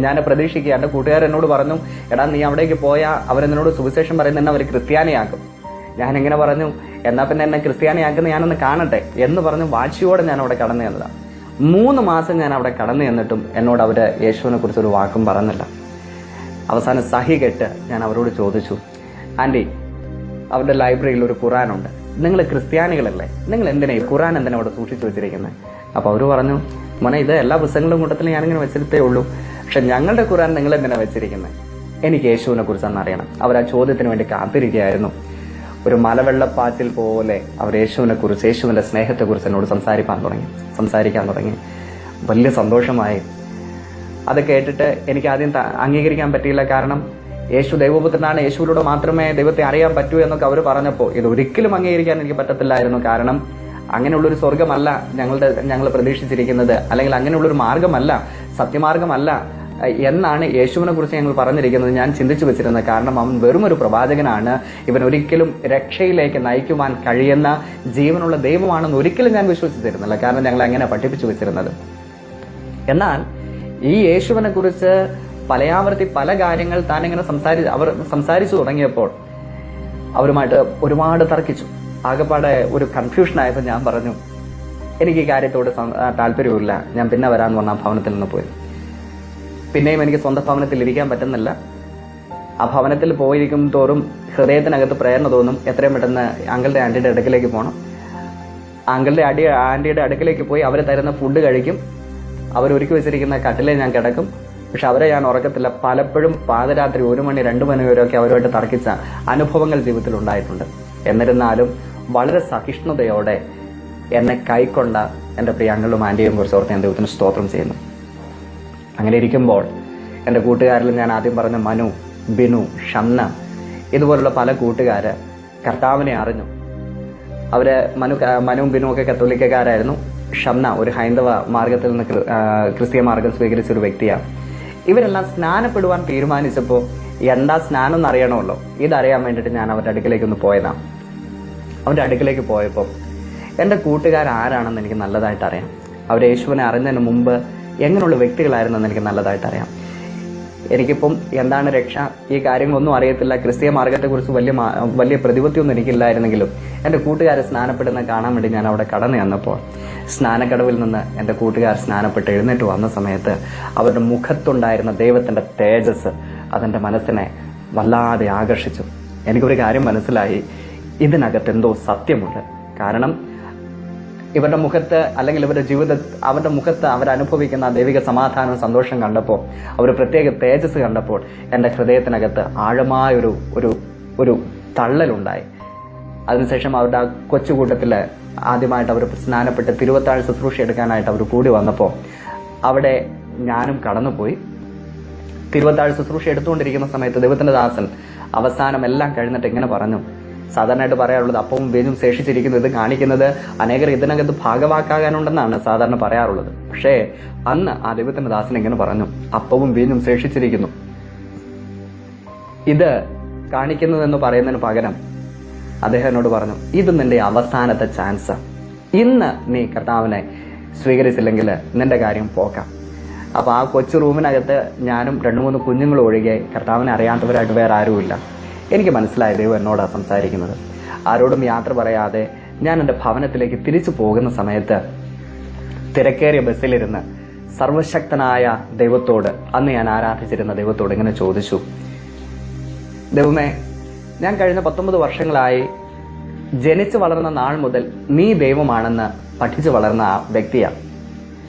ഞാൻ പ്രതീക്ഷിക്കുക, എൻ്റെ കൂട്ടുകാർ എന്നോട് പറഞ്ഞു, എടാ നീ അവിടേക്ക് പോയാൽ അവരെന്നോട് സുവിശേഷം പറയുന്ന അവർ ക്രിസ്ത്യാനിയാക്കും. ഞാനിങ്ങനെ പറഞ്ഞു, എന്നാൽ പിന്നെ എന്നെ ക്രിസ്ത്യാനിയാക്കുന്ന ഞാനൊന്ന് കാണട്ടെ എന്ന് പറഞ്ഞ് വാശിയോടെ ഞാൻ അവിടെ കടന്നു ചെന്നതാണ്. 3 മാസം ഞാൻ അവിടെ കടന്നു ചെന്നിട്ടും എന്നോട് അവർ യേശുവിനെ കുറിച്ചൊരു വാക്കും പറഞ്ഞില്ല. അവസാനം സഹി കെട്ട് ഞാൻ അവരോട് ചോദിച്ചു, ആൻറ്റി അവരുടെ ലൈബ്രറിയിൽ ഒരു ഖുറാനുണ്ട്, നിങ്ങൾ ക്രിസ്ത്യാനികളല്ലേ, നിങ്ങൾ എന്തിനാ ഈ ഖുറാൻ എന്തിനാ അവിടെ സൂക്ഷിച്ചു വെച്ചിരിക്കുന്നത്? അപ്പോൾ അവർ പറഞ്ഞു, മോനെ ഇത് എല്ലാ പുസ്തകങ്ങളും കൂട്ടത്തിൽ ഞാനിങ്ങനെ വെച്ചിട്ടേ ഉള്ളൂ, പക്ഷെ ഞങ്ങളുടെ ഖുറാൻ നിങ്ങൾ എന്തിനാ വെച്ചിരിക്കുന്നത്? എനിക്ക് യേശുവിനെ കുറിച്ചൊന്ന് അറിയണം. അവർ ആ ചോദ്യത്തിന് വേണ്ടി കാത്തിരിക്കുകയായിരുന്നു. ഒരു മലവെള്ളപ്പാച്ചിൽ പോലെ അവർ യേശുവിനെ കുറിച്ച്, യേശുവിന്റെ സ്നേഹത്തെക്കുറിച്ച് എന്നോട് സംസാരിക്കാൻ തുടങ്ങി. വലിയ സന്തോഷമായി. അത് കേട്ടിട്ട് എനിക്ക് ആദ്യം അംഗീകരിക്കാൻ പറ്റിയില്ല. കാരണം യേശു ദൈവപുത്രനാണ്, യേശുവിലൂടെ മാത്രമേ ദൈവത്തെ അറിയാൻ പറ്റൂ എന്നൊക്കെ അവർ പറഞ്ഞപ്പോൾ ഇതൊരിക്കലും അംഗീകരിക്കാൻ എനിക്ക് പറ്റത്തില്ലായിരുന്നു. കാരണം അങ്ങനെയുള്ളൊരു സ്വർഗമല്ല ഞങ്ങൾ പ്രതീക്ഷിച്ചിരിക്കുന്നത്, അല്ലെങ്കിൽ അങ്ങനെയുള്ളൊരു മാർഗമല്ല, സത്യമാർഗമല്ല എന്നാണ് യേശുവിനെ കുറിച്ച് ഞങ്ങൾ പറഞ്ഞിരിക്കുന്നത്. ഞാൻ ചിന്തിച്ചു വെച്ചിരുന്നത്. കാരണം അവൻ വെറുമൊരു പ്രവാചകനാണ്, ഇവൻ ഒരിക്കലും രക്ഷയിലേക്ക് നയിക്കുവാൻ കഴിയുന്ന ജീവനുള്ള ദൈവമാണെന്ന് ഒരിക്കലും ഞാൻ വിശ്വസിച്ചിരുന്നില്ല. കാരണം ഞങ്ങൾ അങ്ങനെ പഠിപ്പിച്ചു വെച്ചിരുന്നത്. എന്നാൽ ഈ യേശുവിനെ കുറിച്ച് പലയാവർത്തി പല കാര്യങ്ങൾ താനിങ്ങനെ അവർ സംസാരിച്ചു തുടങ്ങിയപ്പോൾ അവരുമായിട്ട് ഒരുപാട് തർക്കിച്ചു. ആകെപ്പാടെ ഒരു കൺഫ്യൂഷനായപ്പോൾ ഞാൻ പറഞ്ഞു, എനിക്ക് ഈ കാര്യത്തോട് താല്പര്യമില്ല, ഞാൻ പിന്നെ വരാൻ വന്ന ഭവനത്തിൽ നിന്ന് പോയി. പിന്നെയും എനിക്ക് സ്വന്തം ഭവനത്തിൽ ഇരിക്കാൻ പറ്റുന്നില്ല. ആ ഭവനത്തിൽ പോയിരിക്കും തോറും ഹൃദയത്തിനകത്ത് പ്രേരണ തോന്നും, എത്രയും പെട്ടെന്ന് അങ്കിളുടെ ആൻറ്റിയുടെ അടുക്കിലേക്ക് പോകണം. അങ്കിളുടെ ആൻറ്റിയുടെ അടുക്കിലേക്ക് പോയി അവർ തരുന്ന ഫുഡ് കഴിക്കും, അവരൊരുക്കി വെച്ചിരിക്കുന്ന കട്ടിലേ ഞാൻ കിടക്കും. പക്ഷെ അവരെ ഞാൻ ഉറക്കത്തില്ല. പലപ്പോഴും പാതിരാത്രി 1 മണി 2 മണി വരെയൊക്കെ അവരുമായിട്ട് തർക്കിച്ച അനുഭവങ്ങൾ ജീവിതത്തിൽ ഉണ്ടായിട്ടുണ്ട്. എന്നിരുന്നാലും വളരെ സഹിഷ്ണുതയോടെ എന്നെ കൈക്കൊണ്ട എൻ്റെ പ്രിയ അങ്കിളും ആൻറ്റിയെയും കുറിച്ച് ഓർത്ത് ഞാൻ ദൈവത്തിന് സ്തോത്രം ചെയ്യുന്നു. അങ്ങനെ ഇരിക്കുമ്പോൾ എൻ്റെ കൂട്ടുകാരിൽ ഞാൻ ആദ്യം പറഞ്ഞ മനു, ബിനു, ഷംന, ഇതുപോലുള്ള പല കൂട്ടുകാർ കർത്താവിനെ അറിഞ്ഞു. അവര് മനുവും ബിനും ഒക്കെ കത്തോലിക്കക്കാരായിരുന്നു. ഷംന ഒരു ഹൈന്ദവ മാർഗത്തിൽ നിന്ന് ക്രിസ്തീയ മാർഗം സ്വീകരിച്ച ഒരു വ്യക്തിയാണ്. ഇവരെല്ലാം സ്നാനപ്പെടുവാൻ തീരുമാനിച്ചപ്പോൾ എന്താ സ്നാനം എന്നറിയണമല്ലോ, ഇതറിയാൻ വേണ്ടിയിട്ട് ഞാൻ അവരുടെ അടുക്കിലേക്കൊന്ന് പോയതാണ്. അവരുടെ അടുക്കിലേക്ക് പോയപ്പോൾ എൻ്റെ കൂട്ടുകാർ ആരാണെന്ന് എനിക്ക് നല്ലതായിട്ട് അറിയാം. അവർ യേശുവിനെ അറിഞ്ഞതിന് മുമ്പ് എങ്ങനെയുള്ള വ്യക്തികളായിരുന്നെന്ന് എനിക്ക് നല്ലതായിട്ട് അറിയാം. എനിക്കിപ്പം എന്താണ് രക്ഷ, ഈ കാര്യങ്ങളൊന്നും അറിയത്തില്ല. ക്രിസ്തീയ മാർഗത്തെക്കുറിച്ച് വലിയ പ്രതിപത്തിയൊന്നും എനിക്കില്ലായിരുന്നെങ്കിലും എൻ്റെ കൂട്ടുകാർ സ്നാനപ്പെടുന്ന കാണാൻ വേണ്ടി ഞാൻ അവിടെ കടന്നു ചെന്നപ്പോൾ സ്നാനക്കടവിൽ നിന്ന് എൻ്റെ കൂട്ടുകാർ സ്നാനപ്പെട്ട് എഴുന്നേറ്റ് വന്ന സമയത്ത് അവരുടെ മുഖത്തുണ്ടായിരുന്ന ദൈവത്തിൻ്റെ തേജസ് അതെൻ്റെ മനസ്സിനെ വല്ലാതെ ആകർഷിച്ചു. എനിക്കൊരു കാര്യം മനസ്സിലായി, ഇതിനകത്ത് എന്തോ സത്യമുണ്ട്. കാരണം ഇവരുടെ മുഖത്ത്, അല്ലെങ്കിൽ അവരുടെ മുഖത്ത് അവരനുഭവിക്കുന്ന ദൈവിക സമാധാനവും സന്തോഷം കണ്ടപ്പോൾ, അവർ പ്രത്യേക തേജസ് കണ്ടപ്പോൾ എൻ്റെ ഹൃദയത്തിനകത്ത് ആഴമായൊരു ഒരു തള്ളലുണ്ടായി. അതിനുശേഷം അവരുടെ ആ കൊച്ചുകൂട്ടത്തിൽ ആദ്യമായിട്ട് അവർ സ്നാനപ്പെട്ട് തിരുവത്താഴ് ശുശ്രൂഷ എടുക്കാനായിട്ട് അവർ കൂടി വന്നപ്പോൾ അവിടെ ഞാനും കടന്നുപോയി. തിരുവത്താഴ് ശുശ്രൂഷ എടുത്തുകൊണ്ടിരിക്കുന്ന സമയത്ത് ദൈവത്തിൻ്റെ ദാസൻ അവസാനം എല്ലാം കഴിഞ്ഞിട്ട് ഇങ്ങനെ പറഞ്ഞു, സാധാരണയായിട്ട് പറയാറുള്ളത് അപ്പവും വീഞ്ഞും ശേഷിച്ചിരിക്കുന്നു, ഇത് കാണിക്കുന്നത് അനേകർ ഇതിനകത്ത് ഭാഗവാക്കാകാനുണ്ടെന്നാണ് സാധാരണ പറയാറുള്ളത്. പക്ഷേ അന്ന് ആ ദൈവത്തിന്റെ ദാസൻ ഇങ്ങനെ പറഞ്ഞു, അപ്പവും വീഞ്ഞും ശേഷിച്ചിരിക്കുന്നു. ഇത് കാണിക്കുന്നതെന്ന് പറയുന്നതിന് പകരം അദ്ദേഹം എന്നോട് പറഞ്ഞു, ഇത് നിന്റെ അവസാനത്തെ ചാൻസ്, ഇന്ന് നീ കർത്താവിനെ സ്വീകരിച്ചില്ലെങ്കിൽ നിന്റെ കാര്യം പോക്കാം. അപ്പൊ ആ കൊച്ചു റൂമിനകത്ത് ഞാനും 2-3 കുഞ്ഞുങ്ങളും ഒഴികെ കർത്താവിനെ അറിയാത്തവരായിട്ട് വേറെ ആരുമില്ല. എനിക്ക് മനസ്സിലായ ദൈവം എന്നോടാണ് സംസാരിക്കുന്നത്. ആരോടും യാത്ര പറയാതെ ഞാൻ എൻ്റെ ഭവനത്തിലേക്ക് തിരിച്ചു പോകുന്ന സമയത്ത് തിരക്കേറിയ ബസ്സിലിരുന്ന് സർവശക്തനായ ദൈവത്തോട്, അന്ന് ഞാൻ ആരാധിച്ചിരുന്ന ദൈവത്തോട് ഇങ്ങനെ ചോദിച്ചു, ദൈവമേ, ഞാൻ കഴിഞ്ഞ 19 വർഷങ്ങളായി ജനിച്ചു വളർന്ന നാൾ മുതൽ നീ ദൈവമാണെന്ന് പഠിച്ചു വളർന്ന ആ വ്യക്തിയാണ്.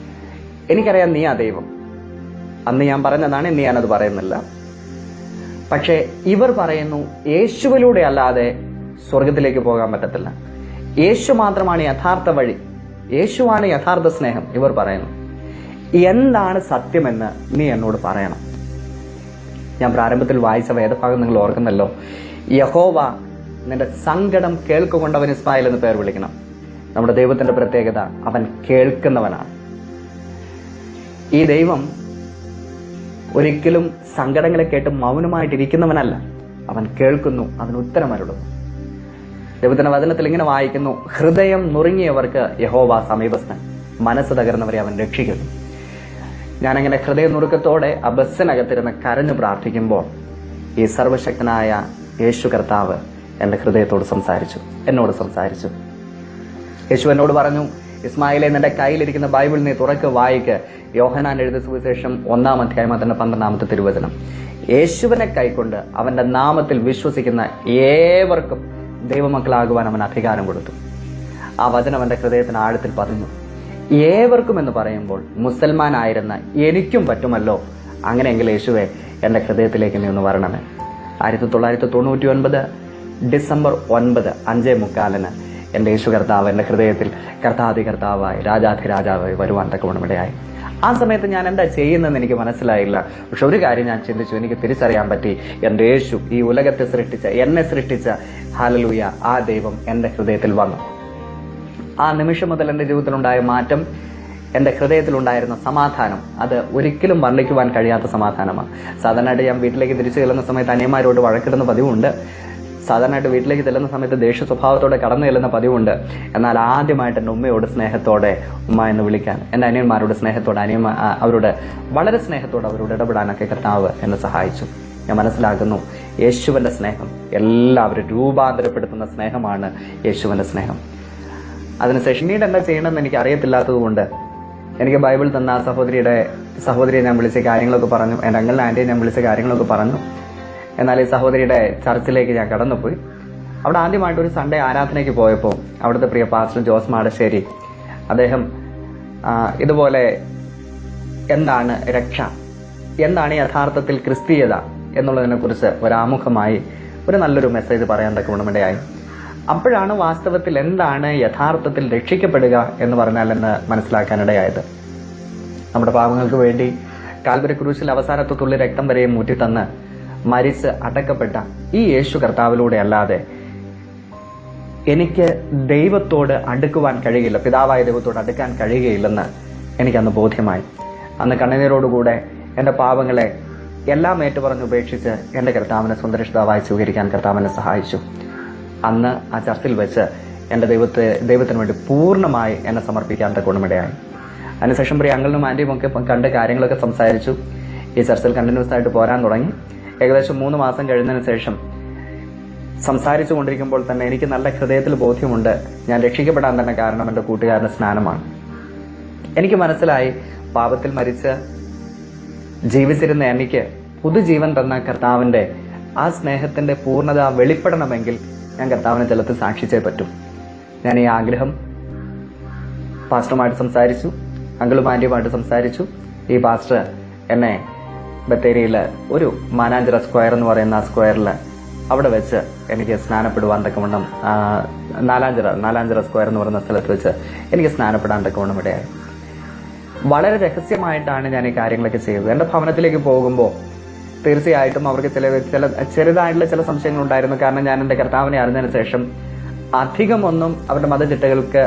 എനിക്കറിയാം നീ ആ ദൈവം. അന്ന് ഞാൻ പറഞ്ഞതാണ്, ഇന്ന് ഞാനത് പറയുന്നില്ല. പക്ഷേ ഇവർ പറയുന്നു യേശുവിലൂടെ അല്ലാതെ സ്വർഗത്തിലേക്ക് പോകാൻ പറ്റത്തില്ല, യേശു മാത്രമാണ് യഥാർത്ഥ വഴി, യേശുവാണ് യഥാർത്ഥ സ്നേഹം. ഇവർ പറയുന്നു. എന്താണ് സത്യമെന്ന് നീ എന്നോട് പറയണം. ഞാൻ പ്രാരംഭത്തിൽ വായിച്ച വേദഭാഗം നിങ്ങൾ ഓർക്കുന്നല്ലോ. യഹോവ നിന്റെ സങ്കടം കേൾക്കൊണ്ടവൻ ഇസ്മായിൽ എന്ന് പേർ വിളിക്കണം. നമ്മുടെ ദൈവത്തിന്റെ പ്രത്യേകത, അവൻ കേൾക്കുന്നവനാണ്. ഈ ദൈവം ഒരിക്കലും സങ്കടങ്ങളെ കേട്ട് മൗനമായിട്ടിരിക്കുന്നവനല്ല, അവൻ കേൾക്കുന്നു, അവൻ ഉത്തരമരുളുന്നു. ദൈവത്തിന്റെ വചനത്തിൽ ഇങ്ങനെ വായിക്കുന്നു, ഹൃദയം നുറുങ്ങിയവർക്ക് യഹോവ സമീപസ്ഥൻ, മനസ്സ് തകർന്നവരെ അവൻ രക്ഷിക്കുന്നു. ഞാനങ്ങനെ ഹൃദയ നുറുക്കത്തോടെ ആ ബസ്സിനകത്തിരുന്ന് കരഞ്ഞു പ്രാർത്ഥിക്കുമ്പോൾ ഈ സർവശക്തനായ യേശു കർത്താവ് എന്റെ ഹൃദയത്തോട് സംസാരിച്ചു, എന്നോട് സംസാരിച്ചു. യേശു എന്നോട് പറഞ്ഞു, ഇസ്മായിലെ, നിന്റെ കയ്യിലിരിക്കുന്ന ബൈബിൾ നീ തുറക്ക്, വായിക്ക്. യോഹന്നാൻ എഴുതിയ സുവിശേഷം 1-ാം അധ്യായം അതിന്റെ 12-ാമത്തെ തിരുവചനം. യേശുവിനെ കൈക്കൊണ്ട് അവന്റെ നാമത്തിൽ വിശ്വസിക്കുന്ന ഏവർക്കും ദൈവമക്കളാകുവാൻ അവൻ അധികാരം കൊടുത്തു. ആ വചനം അവന്റെ ഹൃദയത്തിന് ആഴത്തിൽ പതിഞ്ഞു. ഏവർക്കും എന്ന് പറയുമ്പോൾ മുസൽമാനായിരുന്ന എനിക്കും പറ്റുമല്ലോ. അങ്ങനെയെങ്കിൽ യേശുവെ, എന്റെ ഹൃദയത്തിലേക്ക് നീ ഒന്ന് വരണമേ. 1999 ഡിസംബർ 9 5:45 എന്റെ യേശു കർത്താവ് എന്റെ ഹൃദയത്തിൽ കർത്താധികർത്താവായി രാജാധിരാജാവായി വരുവാൻ തക്കവണ്ണമിടയായി. ആ സമയത്ത് ഞാൻ എന്താ ചെയ്യുന്നതെന്ന് എനിക്ക് മനസ്സിലായില്ല. പക്ഷെ ഒരു കാര്യം ഞാൻ ചിന്തിച്ചു, എനിക്ക് തിരിച്ചറിയാൻ പറ്റി, എന്റെ യേശു, ഈ ഉലകത്തെ സൃഷ്ടിച്ച, എന്നെ സൃഷ്ടിച്ച ഹല്ലേലൂയ ആ ദൈവം എന്റെ ഹൃദയത്തിൽ വന്നു. ആ നിമിഷം മുതൽ എന്റെ ജീവിതത്തിലുണ്ടായ മാറ്റം, എന്റെ ഹൃദയത്തിലുണ്ടായിരുന്ന സമാധാനം, അത് ഒരിക്കലും വർണ്ണിക്കുവാൻ കഴിയാത്ത സമാധാനമാണ്. സാധാരണയായിട്ട് ഞാൻ വീട്ടിലേക്ക് തിരിച്ചു ചെല്ലുന്ന സമയത്ത് അനിയന്മാരോട് വഴക്കിടുന്ന പതിവുണ്ട്. സാധാരണയായിട്ട് വീട്ടിലേക്ക് ചെല്ലുന്ന സമയത്ത് ദേഷ്യ സ്വഭാവത്തോടെ കടന്നു ചെല്ലുന്ന പതിവുണ്ട്. എന്നാൽ ആദ്യമായിട്ട് എൻ്റെ ഉമ്മയോട് സ്നേഹത്തോടെ ഉമ്മ എന്ന് വിളിക്കാൻ, എൻ്റെ അനിയന്മാരോട് സ്നേഹത്തോടെ, അവരോട് വളരെ സ്നേഹത്തോടെ അവരോട് ഇടപെടാനൊക്കെ കർത്താവ് എന്നെ സഹായിച്ചു. ഞാൻ മനസ്സിലാക്കുന്നു, യേശുവിൻ്റെ സ്നേഹം എല്ലാവരും രൂപാന്തരപ്പെടുത്തുന്ന സ്നേഹമാണ് യേശുവിൻ്റെ സ്നേഹം. അതിനുശേഷം പിന്നീട് എന്താ ചെയ്യണമെന്ന് എനിക്ക് അറിയത്തില്ലാത്തത് കൊണ്ട് എനിക്ക് ബൈബിൾ തന്ന ആ സഹോദരിയെ ഞാൻ വിളിച്ച കാര്യങ്ങളൊക്കെ പറഞ്ഞു, എൻ്റെ അങ്കിളിൻ്റെ ആൻറ്റിയെ ഞാൻ വിളിച്ച കാര്യങ്ങളൊക്കെ പറഞ്ഞു. എന്നാൽ ഈ സഹോദരിയുടെ ചർച്ചിലേക്ക് ഞാൻ കടന്നുപോയി. അവിടെ ആദ്യമായിട്ടൊരു സൺഡേ ആരാധനയ്ക്ക് പോയപ്പോൾ അവിടുത്തെ പ്രിയ പാസ്റ്റർ ജോസ് മാടശ്ശേരി, അദ്ദേഹം ഇതുപോലെ എന്താണ് രക്ഷ, എന്താണ് യഥാർത്ഥത്തിൽ ക്രിസ്തീയത എന്നുള്ളതിനെക്കുറിച്ച് ഒരാമുഖമായി ഒരു നല്ലൊരു മെസ്സേജ് പറയാൻ തക്കവണ്ണമിടയായി. അപ്പോഴാണ് വാസ്തവത്തിൽ എന്താണ് യഥാർത്ഥത്തിൽ രക്ഷിക്കപ്പെടുക എന്ന് പറഞ്ഞാലെന്ന് മനസ്സിലാക്കാനിടയായത്. നമ്മുടെ പാപങ്ങൾക്ക് വേണ്ടി കാൽവരി ക്രൂശിൽ അവസാനത്തെ തുള്ളി രക്തം വരെയും ഊറ്റിത്തന്ന് മരിച്ച് അടക്കപ്പെട്ട ഈ യേശു കർത്താവിലൂടെ അല്ലാതെ എനിക്ക് ദൈവത്തോട് അടുക്കുവാൻ കഴിയില്ല, പിതാവായ ദൈവത്തോട് അടുക്കാൻ കഴിയുകയില്ലെന്ന് എനിക്കന്ന് ബോധ്യമായി. അന്ന് കണ്ണുനീരോടുകൂടെ എൻ്റെ പാപങ്ങളെ എല്ലാം ഏറ്റുപറഞ്ഞ് ഉപേക്ഷിച്ച് എൻ്റെ കർത്താവിനെ സുന്ദരഷ്ടാവായി സ്വീകരിക്കാൻ കർത്താവിനെ സഹായിച്ചു. അന്ന് ആ ചർച്ചിൽ വെച്ച് എൻ്റെ ദൈവത്തിന് വേണ്ടി പൂർണ്ണമായി എന്നെ സമർപ്പിക്കാൻ തക്കവണ്ണമിടയായി. അതിനുശേഷം പ്രിയ അങ്കിളിനും ആൻറ്റിയും ഒക്കെ കണ്ട് കാര്യങ്ങളൊക്കെ സംസാരിച്ചു. ഈ ചർച്ചിൽ കണ്ടിന്യൂസ് ആയിട്ട് പോരാൻ തുടങ്ങി. ഏകദേശം 3 മാസം കഴിഞ്ഞതിന് ശേഷം സംസാരിച്ചു കൊണ്ടിരിക്കുമ്പോൾ തന്നെ എനിക്ക് നല്ല ഹൃദയത്തിൽ ബോധ്യമുണ്ട്, ഞാൻ രക്ഷിക്കപ്പെടാൻ തന്നെ കാരണം എൻ്റെ കൂട്ടുകാരൻ്റെ സ്നാനമാണ്. എനിക്ക് മനസ്സിലായി, പാപത്തിൽ മരിച്ച് ജീവിച്ചിരുന്ന എനിക്ക് പുതുജീവൻ തന്ന കർത്താവിൻ്റെ ആ സ്നേഹത്തിൻ്റെ പൂർണ്ണത വെളിപ്പെടണമെങ്കിൽ ഞാൻ കർത്താവിനെ ജലത്തിൽ സാക്ഷിച്ചേ പറ്റൂ. ഞാൻ ഈ ആഗ്രഹം പാസ്റ്ററുമായിട്ട് സംസാരിച്ചു, അങ്കിളും ആൻറ്റിയുമായിട്ട് സംസാരിച്ചു. ഈ പാസ്റ്റർ എന്നെ ബത്തേരിയിൽ ഒരു മാനാഞ്ചിറ സ്ക്വയർ എന്ന് പറയുന്ന ആ സ്ക്വയറിൽ അവിടെ വെച്ച് എനിക്ക് സ്നാനപ്പെടുവാൻ തക്കവണ്ണം, നാലാഞ്ചിറ സ്ക്വയർ എന്ന് പറയുന്ന സ്ഥലത്ത് വെച്ച് എനിക്ക് സ്നാനപ്പെടാൻ തക്കവണ്ണം ഇടയായി. വളരെ രഹസ്യമായിട്ടാണ് ഞാൻ ഈ കാര്യങ്ങളൊക്കെ ചെയ്തത്. എൻ്റെ ഭവനത്തിലേക്ക് പോകുമ്പോൾ തീർച്ചയായിട്ടും അവർക്ക് ചെറുതായിട്ടുള്ള ചില സംശയങ്ങളുണ്ടായിരുന്നു. കാരണം ഞാൻ എൻ്റെ കർത്താവിനെ അറിഞ്ഞതിന് ശേഷം അധികമൊന്നും അവരുടെ മതചിട്ടകൾക്ക്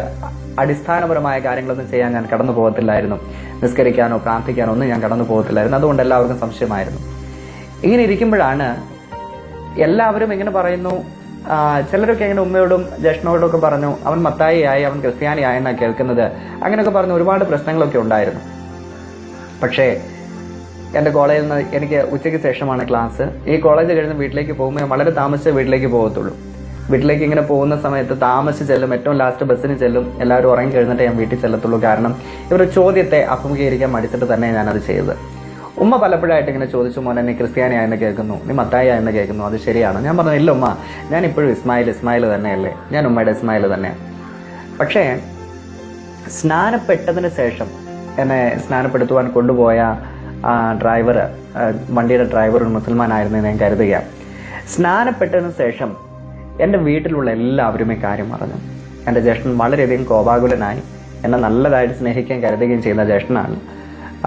അടിസ്ഥാനപരമായ കാര്യങ്ങളൊന്നും ചെയ്യാൻ ഞാൻ കടന്നു പോകത്തില്ലായിരുന്നു. നിസ്കരിക്കാനോ പ്രാർത്ഥിക്കാനോ ഒന്നും ഞാൻ കടന്നു പോകത്തില്ലായിരുന്നു. അതുകൊണ്ട് എല്ലാവർക്കും സംശയമായിരുന്നു. ഇങ്ങനെ ഇരിക്കുമ്പോഴാണ് എല്ലാവരും ഇങ്ങനെ പറയുന്നു, ചിലരൊക്കെ ഇങ്ങനെ ഉമ്മയോടും ജ്യേഷ്ഠനോടും ഒക്കെ പറഞ്ഞു, അവൻ മത്തായിയായി, അവൻ ക്രിസ്ത്യാനിയായി എന്നാണ് കേൾക്കുന്നത്. അങ്ങനെയൊക്കെ പറഞ്ഞ് ഒരുപാട് പ്രശ്നങ്ങളൊക്കെ ഉണ്ടായിരുന്നു. പക്ഷേ എൻ്റെ കോളേജിൽ നിന്ന് എനിക്ക് ഉച്ചയ്ക്ക് ശേഷമാണ് ക്ലാസ്. ഈ കോളേജ് കഴിഞ്ഞ് വീട്ടിലേക്ക് പോകുമ്പോൾ ഞാൻ വളരെ താമസിച്ച് വീട്ടിലേക്ക് പോകത്തുള്ളൂ. വീട്ടിലേക്ക് ഇങ്ങനെ പോകുന്ന സമയത്ത് താമസിച്ച് ചെല്ലും, ഏറ്റവും ലാസ്റ്റ് ബസ്സിന് ചെല്ലും. എല്ലാവരും ഉറങ്ങി കഴിഞ്ഞിട്ട് ഞാൻ വീട്ടിൽ ചെല്ലത്തുള്ളൂ. കാരണം ഇവരുടെ ചോദ്യത്തെ അഭിമുഖീകരിക്കാൻ മടിച്ചിട്ട് തന്നെ ഞാനത് ചെയ്തത്. ഉമ്മ പലപ്പോഴായിട്ട് ഇങ്ങനെ ചോദിച്ചു, മോനെ നീ ക്രിസ്ത്യാനിയായെന്ന് കേൾക്കുന്നു, നീ മത്തായിയായെന്ന് കേൾക്കുന്നു, അത് ശരിയാണ്? ഞാൻ പറഞ്ഞു, ഇല്ല ഉമ്മ, ഞാൻ ഇപ്പോഴും ഇസ്മായിൽ തന്നെയല്ലേ, ഞാൻ ഉമ്മയുടെ ഇസ്മായിൽ തന്നെയാണ്. പക്ഷേ സ്നാനപ്പെട്ടതിന് ശേഷം എന്നെ സ്നാനപ്പെടുത്തുവാൻ കൊണ്ടുപോയ ഡ്രൈവർ, വണ്ടിയുടെ ഡ്രൈവർ ഒരു മുസൽമാനായിരുന്നു ഞാൻ കരുതുക. സ്നാനപ്പെട്ടതിന് ശേഷം എൻ്റെ വീട്ടിലുള്ള എല്ലാവരും ഈ കാര്യം പറഞ്ഞു. എൻ്റെ ജ്യേഷ്ഠൻ വളരെയധികം കോപാകുലനായി. എന്നെ നല്ലതായിട്ട് സ്നേഹിക്കാൻ കരുതുകയും ചെയ്യുന്ന ജ്യേഷ്ഠനാണ്.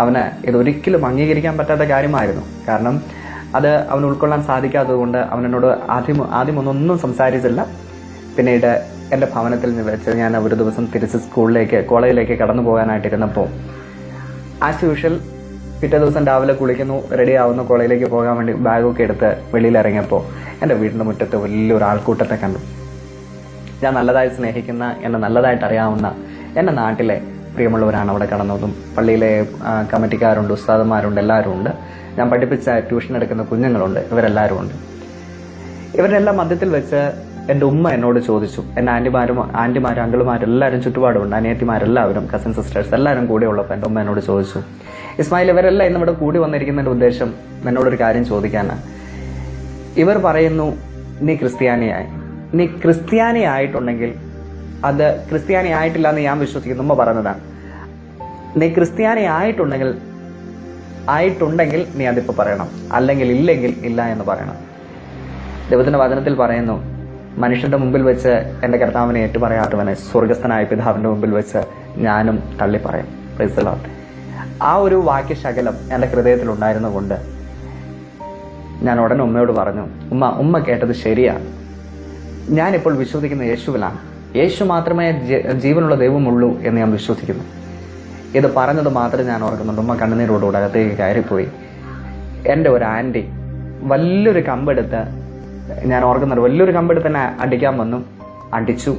അവന് ഇതൊരിക്കലും അംഗീകരിക്കാൻ പറ്റാത്ത കാര്യമായിരുന്നു. കാരണം അത് അവന് ഉൾക്കൊള്ളാൻ സാധിക്കാത്തതുകൊണ്ട് അവൻ എന്നോട് ആദ്യം ഒന്നും സംസാരിച്ചില്ല. പിന്നീട് എൻ്റെ ഭവനത്തിൽ വെച്ച് ഞാൻ ഒരു ദിവസം തിരിച്ച് കോളേജിലേക്ക് കടന്നു പോകാനായിട്ടിരുന്നപ്പോൾ ആസ് യൂഷ്വൽ പിറ്റേ ദിവസം രാവിലെ കുളിക്കുന്നു, റെഡി ആവുന്നു, കോളേജിലേക്ക് പോകാൻ വേണ്ടി ബാഗൊക്കെ എടുത്ത് വെളിയിലിറങ്ങിയപ്പോൾ എൻ്റെ വീടിൻ്റെ മുറ്റത്ത് വലിയൊരു ആൾക്കൂട്ടത്തെ കണ്ടു. ഞാൻ നല്ലതായി സ്നേഹിക്കുന്ന, എന്നെ നല്ലതായിട്ട് അറിയാവുന്ന എൻ്റെ നാട്ടിലെ പ്രിയമുള്ളവരാണ് അവിടെ കടന്നതും. പള്ളിയിലെ കമ്മിറ്റിക്കാരുണ്ട്, ഉസ്താദന്മാരുണ്ട്, എല്ലാവരും ഉണ്ട്. ഞാൻ പഠിപ്പിച്ച ട്യൂഷൻ എടുക്കുന്ന കുഞ്ഞുങ്ങളുണ്ട്, ഇവരെല്ലാവരും ഉണ്ട്. ഇവരെല്ലാം മധ്യത്തിൽ വെച്ച് എൻ്റെ ഉമ്മ എന്നോട് ചോദിച്ചു. എൻ്റെ ആൻറ്റിമാരും അങ്കിളുമാരും എല്ലാവരും ചുറ്റുപാടുമുണ്ട്, അനിയത്തിമാരെല്ലാവരും, കസിൻ സിസ്റ്റേഴ്സ് എല്ലാവരും കൂടെ ഉള്ളപ്പോൾ എൻ്റെ ഉമ്മ എന്നോട് ചോദിച്ചു, ഇസ്മായിൽ, ഇവരെല്ലാം ഇന്ന് ഇവിടെ കൂടി വന്നിരിക്കുന്നതിൻ്റെ ഉദ്ദേശം എന്നോടൊരു കാര്യം ചോദിക്കാനാണ്. ഇവർ പറയുന്നു നീ ക്രിസ്ത്യാനി ആയിട്ടുണ്ടെങ്കിൽ, അത് ക്രിസ്ത്യാനി ആയിട്ടില്ല എന്ന് ഞാൻ വിശ്വസിക്കുന്നു, ഉമ്മ പറഞ്ഞതാണ്. നീ ക്രിസ്ത്യാനി ആയിട്ടുണ്ടെങ്കിൽ നീ അതിപ്പോൾ പറയണം, അല്ലെങ്കിൽ ഇല്ലെങ്കിൽ ഇല്ല എന്ന് പറയണം. ദൈവത്തിന്റെ വചനത്തിൽ പറയുന്നു, മനുഷ്യന്റെ മുമ്പിൽ വെച്ച് എൻ്റെ കർത്താവിനെ ഏറ്റുപറയാത്തവനെ സ്വർഗസ്ഥനായ പിതാവിന്റെ മുമ്പിൽ വെച്ച് ഞാനും തള്ളി പറയും. Praise the Lord. ആ ഒരു വാക്യശകലം എൻ്റെ ഹൃദയത്തിൽ ഉണ്ടായിരുന്നുകൊണ്ട് ഞാൻ ഉടനെ ഉമ്മയോട് പറഞ്ഞു, ഉമ്മ കേട്ടത് ശരിയാണ്. ഞാനിപ്പോൾ വിശ്വസിക്കുന്ന യേശുവിലാണ്. യേശു മാത്രമേ ജീവനുള്ള ദൈവമുള്ളൂ എന്ന് ഞാൻ വിശ്വസിക്കുന്നു. ഇത് പറഞ്ഞത് മാത്രമേ ഞാൻ ഓർക്കുന്നുണ്ട്. ഉമ്മ കണ്ണുനീരോടുകൂടെ അകത്തേക്ക് കയറിപ്പോയി. എൻ്റെ ഒരു ആൻറ്റി വലിയൊരു കമ്പെടുത്ത്, ഞാൻ ഓർക്കുന്നുണ്ട്, വലിയൊരു കമ്പെടുത്ത് തന്നെ അടിക്കാൻ വന്നു. അടിച്ചു.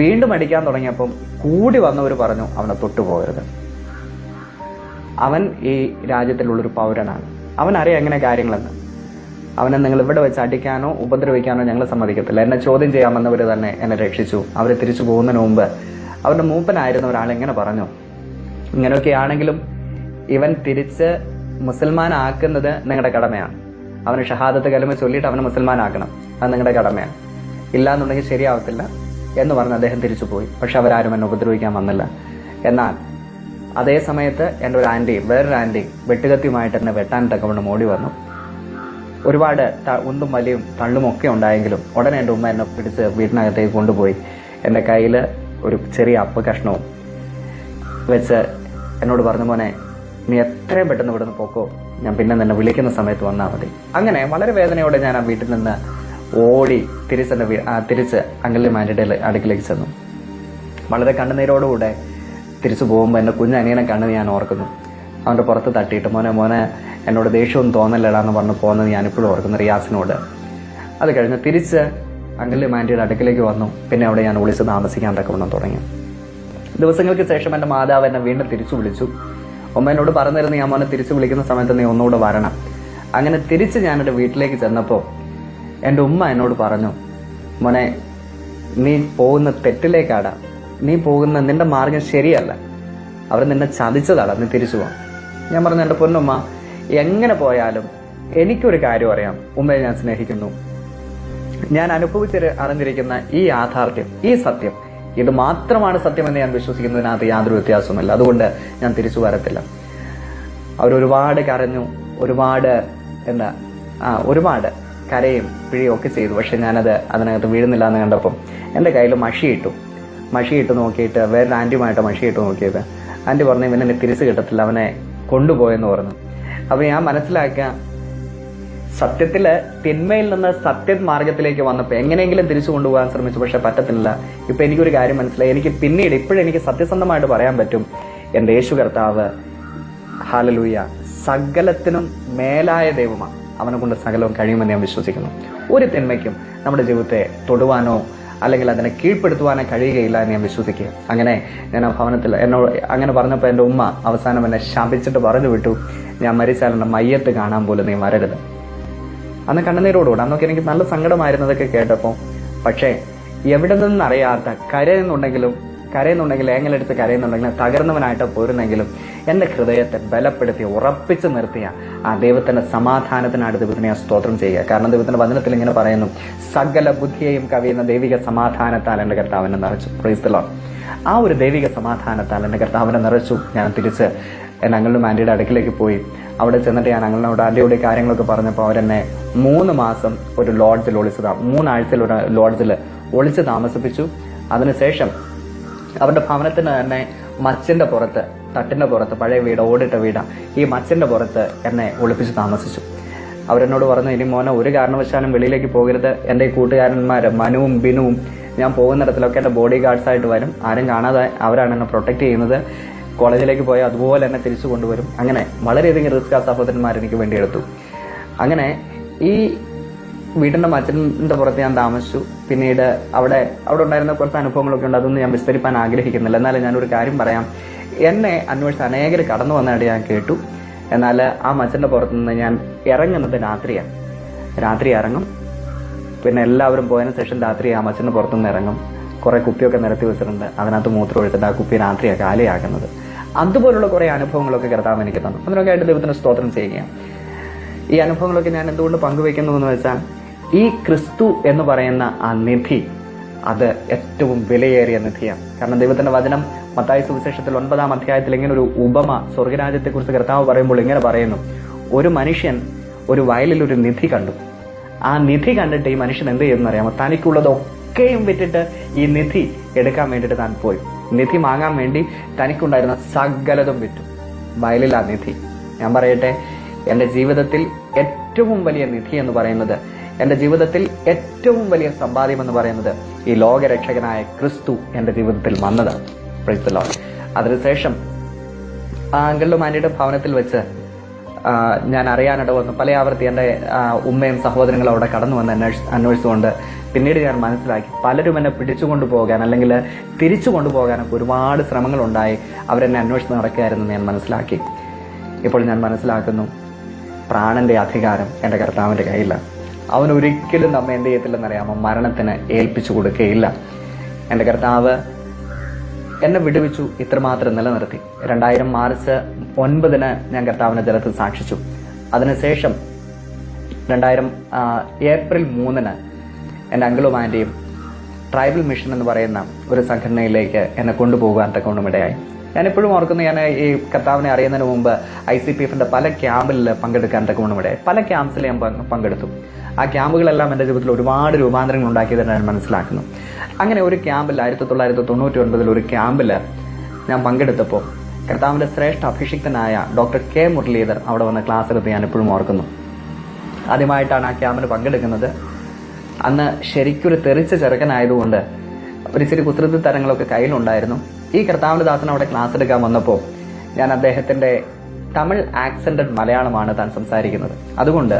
വീണ്ടും അടിക്കാൻ തുടങ്ങിയപ്പം കൂടി വന്നവർ പറഞ്ഞു, അവനെ തൊട്ടുപോകരുത്. അവൻ ഈ രാജ്യത്തിലുള്ളൊരു പൗരനാണ്, അവനറിയാം എങ്ങനെ കാര്യങ്ങളെന്ന്. അവനെ നിങ്ങൾ ഇവിടെ വെച്ച് അടിക്കാനോ ഉപദ്രവിക്കാനോ ഞങ്ങൾ സമ്മതിക്കത്തില്ല. എന്നെ ചോദ്യം ചെയ്യാമെന്നവർ തന്നെ എന്നെ രക്ഷിച്ചു. അവർ തിരിച്ചു പോകുന്നതിന് മുമ്പ് അവരുടെ മൂപ്പനായിരുന്ന ഒരാളെങ്ങനെ പറഞ്ഞു, ഇങ്ങനെയൊക്കെയാണെങ്കിലും ഇവൻ തിരിച്ച് മുസൽമാനാക്കുന്നത് നിങ്ങളുടെ കടമയാണ്. അവന് ഷഹാദത്ത് കലിമ ചൊല്ലിയിട്ട് അവനെ മുസൽമാനാക്കണം, അത് നിങ്ങളുടെ കടമയാണ്. ഇല്ലാന്നുണ്ടെങ്കിൽ ശരിയാവത്തില്ല എന്ന് പറഞ്ഞ് അദ്ദേഹം തിരിച്ചു പോയി. പക്ഷെ അവരാരും എന്നെ ഉപദ്രവിക്കാൻ വന്നില്ല. എന്നാൽ അതേ സമയത്ത് എൻ്റെ ഒരു ആൻറ്റി, വേറൊരു ആൻറ്റി വെട്ടുകത്തിയുമായിട്ട് എന്നെ വെട്ടാൻ തക്കവണ്ണം ഓടി വന്നു. ഒരുപാട് ഉന്തും വലിയും തള്ളും ഒക്കെ ഉണ്ടായെങ്കിലും ഉടനെ എൻ്റെ ഉമ്മ എന്നെ പിടിച്ച് വീട്ടിനകത്തേക്ക് കൊണ്ടുപോയി എൻ്റെ കയ്യിൽ ഒരു ചെറിയ അപ്പ കഷ്ണവും വെച്ച് എന്നോട് പറഞ്ഞു, മോനെ നീ എത്രയും പെട്ടെന്ന് ഇവിടുന്ന് പോക്കോ, ഞാൻ പിന്നെ നിന്നെ വിളിക്കുന്ന സമയത്ത് വന്നാൽ മതി. അങ്ങനെ വളരെ വേദനയോടെ ഞാൻ ആ വീട്ടിൽ നിന്ന് ഓടി തിരിച്ച് അങ്കിളിന്റെ അടുക്കിലേക്ക് ചെന്നു. വളരെ കണ്ണുനീരോടുകൂടെ തിരിച്ചു പോകുമ്പോൾ എൻ്റെ കുഞ്ഞനിയനെ കണ്ണ് ഞാൻ ഓർക്കുന്നു. അവൻ്റെ പുറത്ത് തട്ടിയിട്ട് മോനെ എന്നോട് ദേഷ്യവും തോന്നലടാന്ന് പറഞ്ഞ് പോകുന്നത് ഞാനിപ്പോഴും ഓർക്കുന്നു, റിയാസിനോട്. അത് കഴിഞ്ഞ് തിരിച്ച് അങ്കിളിന്റെ അടുക്കിലേക്ക് വന്നു. പിന്നെ അവിടെ ഞാൻ ഒളിച്ച് താമസിക്കാൻ തക്കവണ്ണം തുടങ്ങി. ദിവസങ്ങൾക്ക് ശേഷം എൻ്റെ മാതാവ് എന്നെ വീണ്ടും തിരിച്ചു വിളിച്ചു. ഉമ്മ എന്നോട് പറഞ്ഞിരുന്നു, ഞാൻ മോനെ തിരിച്ചു വിളിക്കുന്ന സമയത്ത് നീ ഒന്നുകൂടെ വരണം. അങ്ങനെ തിരിച്ച് ഞാൻ എൻ്റെ വീട്ടിലേക്ക് ചെന്നപ്പോൾ എൻ്റെ ഉമ്മ എന്നോട് പറഞ്ഞു, മോനെ നീ പോകുന്ന തെറ്റിലേക്കാടാ, നീ പോകുന്ന നിന്റെ മാർഗം ശരിയല്ല, അവർ നിന്നെ ചതിച്ചതാടാ, നീ തിരിച്ചു പോകാം. ഞാൻ പറഞ്ഞു, എൻ്റെ പൊന്നുമ്മ, എങ്ങനെ പോയാലും എനിക്കൊരു കാര്യം അറിയാം, ഉമ്മയെ ഞാൻ സ്നേഹിക്കുന്നു. ഞാൻ അറിഞ്ഞിരിക്കുന്ന ഈ യാഥാർത്ഥ്യം, ഈ സത്യം, ഇത് മാത്രമാണ് സത്യമെന്ന് ഞാൻ വിശ്വസിക്കുന്നതിനകത്ത് യാതൊരു വ്യത്യാസവുമില്ല. അതുകൊണ്ട് ഞാൻ തിരിച്ചു വരത്തില്ല. അവരൊരുപാട് കരഞ്ഞു, ഒരുപാട് കരയും പിഴയും ഒക്കെ ചെയ്തു. പക്ഷെ അതിനകത്ത് വീഴുന്നില്ല എന്ന് കണ്ടപ്പം എൻ്റെ കയ്യിൽ മഷിയിട്ട് നോക്കിയിട്ട് വേറൊരു ആൻറ്റിയുമായിട്ട് മഷിയിട്ട് നോക്കിയത്. ആൻറ്റി പറഞ്ഞു, ഇവനെ തിരിച്ചു കിട്ടത്തില്ല, അവനെ കൊണ്ടുപോയെന്ന് പറഞ്ഞു. അപ്പോൾ ഞാൻ മനസ്സിലാക്കുക, സത്യത്തില് തിന്മയിൽ നിന്ന് സത്യമാർഗത്തിലേക്ക് വന്നപ്പോൾ എങ്ങനെയെങ്കിലും തിരിച്ചു കൊണ്ടുപോകാൻ ശ്രമിച്ചു, പക്ഷെ പറ്റത്തില്ല. ഇപ്പൊ എനിക്കൊരു കാര്യം മനസ്സിലായി. എനിക്ക് പിന്നീട് ഇപ്പോഴെനിക്ക് സത്യസന്ധമായിട്ട് പറയാൻ പറ്റും, എൻ്റെ യേശു കർത്താവ്, ഹല്ലേലൂയ, സകലത്തിനും മേലായ ദൈവമാണ്. അവനെ കൊണ്ട് സകലവും കഴിയുമെന്ന് ഞാൻ വിശ്വസിക്കുന്നു. ഒരു തിന്മയ്ക്കും നമ്മുടെ ജീവിതത്തെ തൊടുവാനോ അല്ലെങ്കിൽ അതിനെ കീഴ്പ്പെടുത്തുവാനോ കഴിയുകയില്ല എന്ന് ഞാൻ വിശ്വസിക്കുക. അങ്ങനെ ഞാൻ ആ ഭവനത്തിൽ എന്നോട് അങ്ങനെ പറഞ്ഞപ്പോൾ എൻ്റെ ഉമ്മ അവസാനം എന്നെ ശപിച്ചിട്ട് പറഞ്ഞു വിട്ടു, ഞാൻ മരിച്ചാൽ എൻ്റെ മയ്യത്ത് കാണാൻ പോലും നീ വരരുത്. അന്ന് കണ്ണുനീരോടുകൂടെ, അന്നൊക്കെ എനിക്ക് നല്ല സങ്കടമായിരുന്നതൊക്കെ കേട്ടപ്പോൾ. പക്ഷേ എവിടെ നിന്നറിയാത്ത കരയുന്നുണ്ടെങ്കിലും കരയുന്നുണ്ടെങ്കിൽ, ഏങ്ങലടിച്ച് കരയുന്നുണ്ടെങ്കിൽ, തകർന്നവനായിട്ട് പോരുന്നെങ്കിലും എൻ്റെ ഹൃദയത്തെ ബലപ്പെടുത്തി ഉറപ്പിച്ചു നിർത്തിയ ആ ദൈവത്തിന്റെ സമാധാനത്തിനാണ് ദൈവത്തിനെ ഞാൻ സ്തോത്രം ചെയ്യുക. കാരണം ദൈവത്തിന്റെ വചനത്തിൽ ഇങ്ങനെ പറയുന്നു, സകല ബുദ്ധിയെയും കവിയുന്ന ദൈവിക സമാധാനത്താൽ എൻ്റെ കർത്താവിനെ നിറച്ചു. Praise the Lord. ആ ഒരു ദൈവിക സമാധാനത്താൽ എൻ്റെ കർത്താവിനെ നിറച്ചു. ഞാൻ തിരിച്ച് എൻ്റെ അങ്കിളും ആൻറ്റിയുടെ അടുക്കിലേക്ക് പോയി. അവിടെ ചെന്നിട്ട് ഞാൻ അങ്കിളിനോട് ആൻറ്റിയോട് കാര്യങ്ങളൊക്കെ പറഞ്ഞപ്പോൾ അവരെന്നെ 3 മാസം ഒരു ലോഡ്ജിൽ 3 ആഴ്ചയിൽ ഒരു ലോഡ്ജിൽ ഒളിച്ച് താമസിപ്പിച്ചു. അതിനുശേഷം അവരുടെ ഭവനത്തിന് തന്നെ മച്ചിന്റെ പുറത്ത്, തട്ടിന്റെ പുറത്ത്, പഴയ വീട്, ഓടിട്ട വീടാ, ഈ മച്ചിന്റെ പുറത്ത് എന്നെ ഒളിപ്പിച്ച് താമസിച്ചു. അവരെന്നോട് പറഞ്ഞു, ഇനി മോനെ ഒരു കാരണവശാലും വെളിയിലേക്ക് പോകരുത്. എൻ്റെ ഈ കൂട്ടുകാരന്മാർ മനുവും ബിനുവും ഞാൻ പോകുന്നിടത്തിലൊക്കെ എൻ്റെ ബോഡി ഗാർഡ്സ് ആയിട്ട് വരും. ആരും കാണാതെ അവരാണ് എന്നെ പ്രൊട്ടക്ട് ചെയ്യുന്നത്. കോളേജിലേക്ക് പോയാൽ അതുപോലെ എന്നെ തിരിച്ചു കൊണ്ടുവരും. അങ്ങനെ വളരെയധികം റിസ്ക് ആ സഹോദരന്മാർ എനിക്ക് വേണ്ടി എടുത്തു. അങ്ങനെ ഈ വീടിന്റെ മച്ചിന്റെ പുറത്ത് ഞാൻ താമസിച്ചു. പിന്നീട് അവിടെ ഉണ്ടായിരുന്ന കുറച്ച് അനുഭവങ്ങളൊക്കെ ഉണ്ട്. അതൊന്നും ഞാൻ വിസ്തരിപ്പാൻ ആഗ്രഹിക്കുന്നില്ല. എന്നാലും ഞാനൊരു കാര്യം പറയാം. എന്നെ അന്വേഷിച്ച് അനേകർ കടന്നു വന്നതായിട്ട് ഞാൻ കേട്ടു. എന്നാൽ ആ മച്ചിന്റെ പുറത്തു നിന്ന് ഞാൻ ഇറങ്ങുന്നത് രാത്രിയാണ്. രാത്രി ഇറങ്ങും. പിന്നെ എല്ലാവരും പോയതിനു ശേഷം രാത്രി ആ മച്ചിന്റെ പുറത്തുനിന്ന് ഇറങ്ങും. കുറെ കുപ്പിയൊക്കെ നിരത്തി വെച്ചിട്ടുണ്ട്. അതിനകത്ത് മൂത്രം ഒഴിച്ചിട്ട് ആ കുപ്പി രാത്രിയാണ് കാലിയാക്കുന്നത്. അതുപോലുള്ള കുറെ അനുഭവങ്ങളൊക്കെ കർത്താവ് എനിക്ക് തന്നു. അതിനൊക്കെ ആയിട്ട് ദൈവത്തിന് സ്തോത്രം ചെയ്യുകയാണ്. ഈ അനുഭവങ്ങളൊക്കെ ഞാൻ എന്തുകൊണ്ട് പങ്കുവെക്കുന്നു എന്ന് വെച്ചാൽ, ഈ ക്രിസ്തു എന്ന് പറയുന്ന ആ നിധി, അത് ഏറ്റവും വിലയേറിയ നിധിയാണ്. കാരണം ദൈവത്തിന്റെ വചനം മത്തായി സുവിശേഷത്തിൽ 9-ാം അധ്യായത്തിൽ ഇങ്ങനെ ഒരു ഉപമ സ്വർഗരാജ്യത്തെക്കുറിച്ച് കർത്താവ് പറയുമ്പോൾ ഇങ്ങനെ പറയുന്നു, ഒരു മനുഷ്യൻ ഒരു വയലിൽ ഒരു നിധി കണ്ടു. ആ നിധി കണ്ടിട്ട് ഈ മനുഷ്യൻ എന്ത് ചെയ്യുമെന്ന് അറിയാമോ? തനിക്കുള്ളതൊക്കെയും വിറ്റിട്ട് ഈ നിധി എടുക്കാൻ വേണ്ടിയിട്ട് താൻ പോയി. നിധി വാങ്ങാൻ വേണ്ടി തനിക്കുണ്ടായിരുന്ന സകലതും വിറ്റു. വയലിൽ ആ നിധി. ഞാൻ പറയട്ടെ, എൻ്റെ ജീവിതത്തിൽ ഏറ്റവും വലിയ നിധി എന്ന് പറയുന്നത്, എൻ്റെ ജീവിതത്തിൽ ഏറ്റവും വലിയ സമ്പാദ്യം എന്ന് പറയുന്നത് ഈ ലോകരക്ഷകനായ ക്രിസ്തു എൻ്റെ ജീവിതത്തിൽ വന്നതാണ്. Praise the Lord. അതിനുശേഷം ആ അങ്കിളും ആന്റിയുടെ ഭവനത്തിൽ വെച്ച് ഞാൻ അറിയാനിട വന്നു. പല ആവർത്തി എൻ്റെ ഉമ്മയും സഹോദരങ്ങളും അവിടെ കടന്നു വന്ന് അന്വേഷിച്ചുകൊണ്ട് പിന്നീട് ഞാൻ മനസ്സിലാക്കി, പലരും എന്നെ പിടിച്ചുകൊണ്ടു പോകാൻ അല്ലെങ്കിൽ തിരിച്ചു കൊണ്ടുപോകാനൊക്കെ ഒരുപാട് ശ്രമങ്ങളുണ്ടായി. അവരെന്നെ അന്വേഷിച്ച് നടക്കുകയായിരുന്നു ഞാൻ മനസ്സിലാക്കി. ഇപ്പോൾ ഞാൻ മനസ്സിലാക്കുന്നു, പ്രാണന്റെ അധികാരം എൻ്റെ കർത്താവിൻ്റെ കയ്യിലാണ്. അവൻ ഒരിക്കലും നമ്മെ എന്ത് ചെയ്യത്തില്ലെന്നറിയാമോ? മരണത്തിന് ഏൽപ്പിച്ചു കൊടുക്കുകയില്ല. എൻ്റെ കർത്താവ് എന്നെ വിടുവിച്ചു, ഇത്രമാത്രം നിലനിർത്തി. 2000 മാർച്ച് 9 ഞാൻ കർത്താവിന്റെ ജലത്തിൽ സാക്ഷിച്ചു. അതിനുശേഷം 2000 ഏപ്രിൽ 3 എൻ്റെ അങ്കിളും ആന്റിയും ട്രൈബൽ മിഷൻ എന്ന് പറയുന്ന ഒരു സംഘടനയിലേക്ക് എന്നെ കൊണ്ടുപോകാൻ തക്കവണ്ണം ഇടയായി. ഞാനിപ്പോഴും ഓർക്കുന്നു, ഞാൻ ഈ കർത്താവിനെ അറിയുന്നതിന് മുമ്പ് ICPFന്റെ പല ക്യാമ്പിൽ പങ്കെടുക്കാൻ തക്കവണ്ണം ഇടയായി. പല ക്യാമ്പ്സിൽ ഞാൻ പങ്കെടുത്തു. ആ ക്യാമ്പുകളെല്ലാം എൻ്റെ ജീവിതത്തിൽ ഒരുപാട് രൂപാന്തരങ്ങൾ ഉണ്ടാക്കിയതെന്ന് ഞാൻ മനസ്സിലാക്കുന്നു. അങ്ങനെ ഒരു ക്യാമ്പിൽ 1999 ഒരു ക്യാമ്പിൽ ഞാൻ പങ്കെടുത്തപ്പോൾ കർത്താവിന്റെ ശ്രേഷ്ഠ അഭിഷിക്തനായ ഡോക്ടർ K മുരളീധർ അവിടെ വന്ന് ക്ലാസ് എടുത്ത് ഞാൻ എപ്പോഴും ഓർക്കുന്നു. ആദ്യമായിട്ടാണ് ആ ക്യാമ്പിന് പങ്കെടുക്കുന്നത്. അന്ന് ശരിക്കൊരു തെറിച്ച ചെറുക്കനായതുകൊണ്ട് ഒരു ഇച്ചിരി കുസൃതി തരങ്ങളൊക്കെ കയ്യിലുണ്ടായിരുന്നു. ഈ കർത്താവിന്റെ ദാസൻ അവിടെ ക്ലാസ് എടുക്കാൻ വന്നപ്പോൾ ഞാൻ അദ്ദേഹത്തിന്റെ തമിഴ് ആക്സന്റഡ് മലയാളമാണ് താൻ സംസാരിക്കുന്നത്. അതുകൊണ്ട്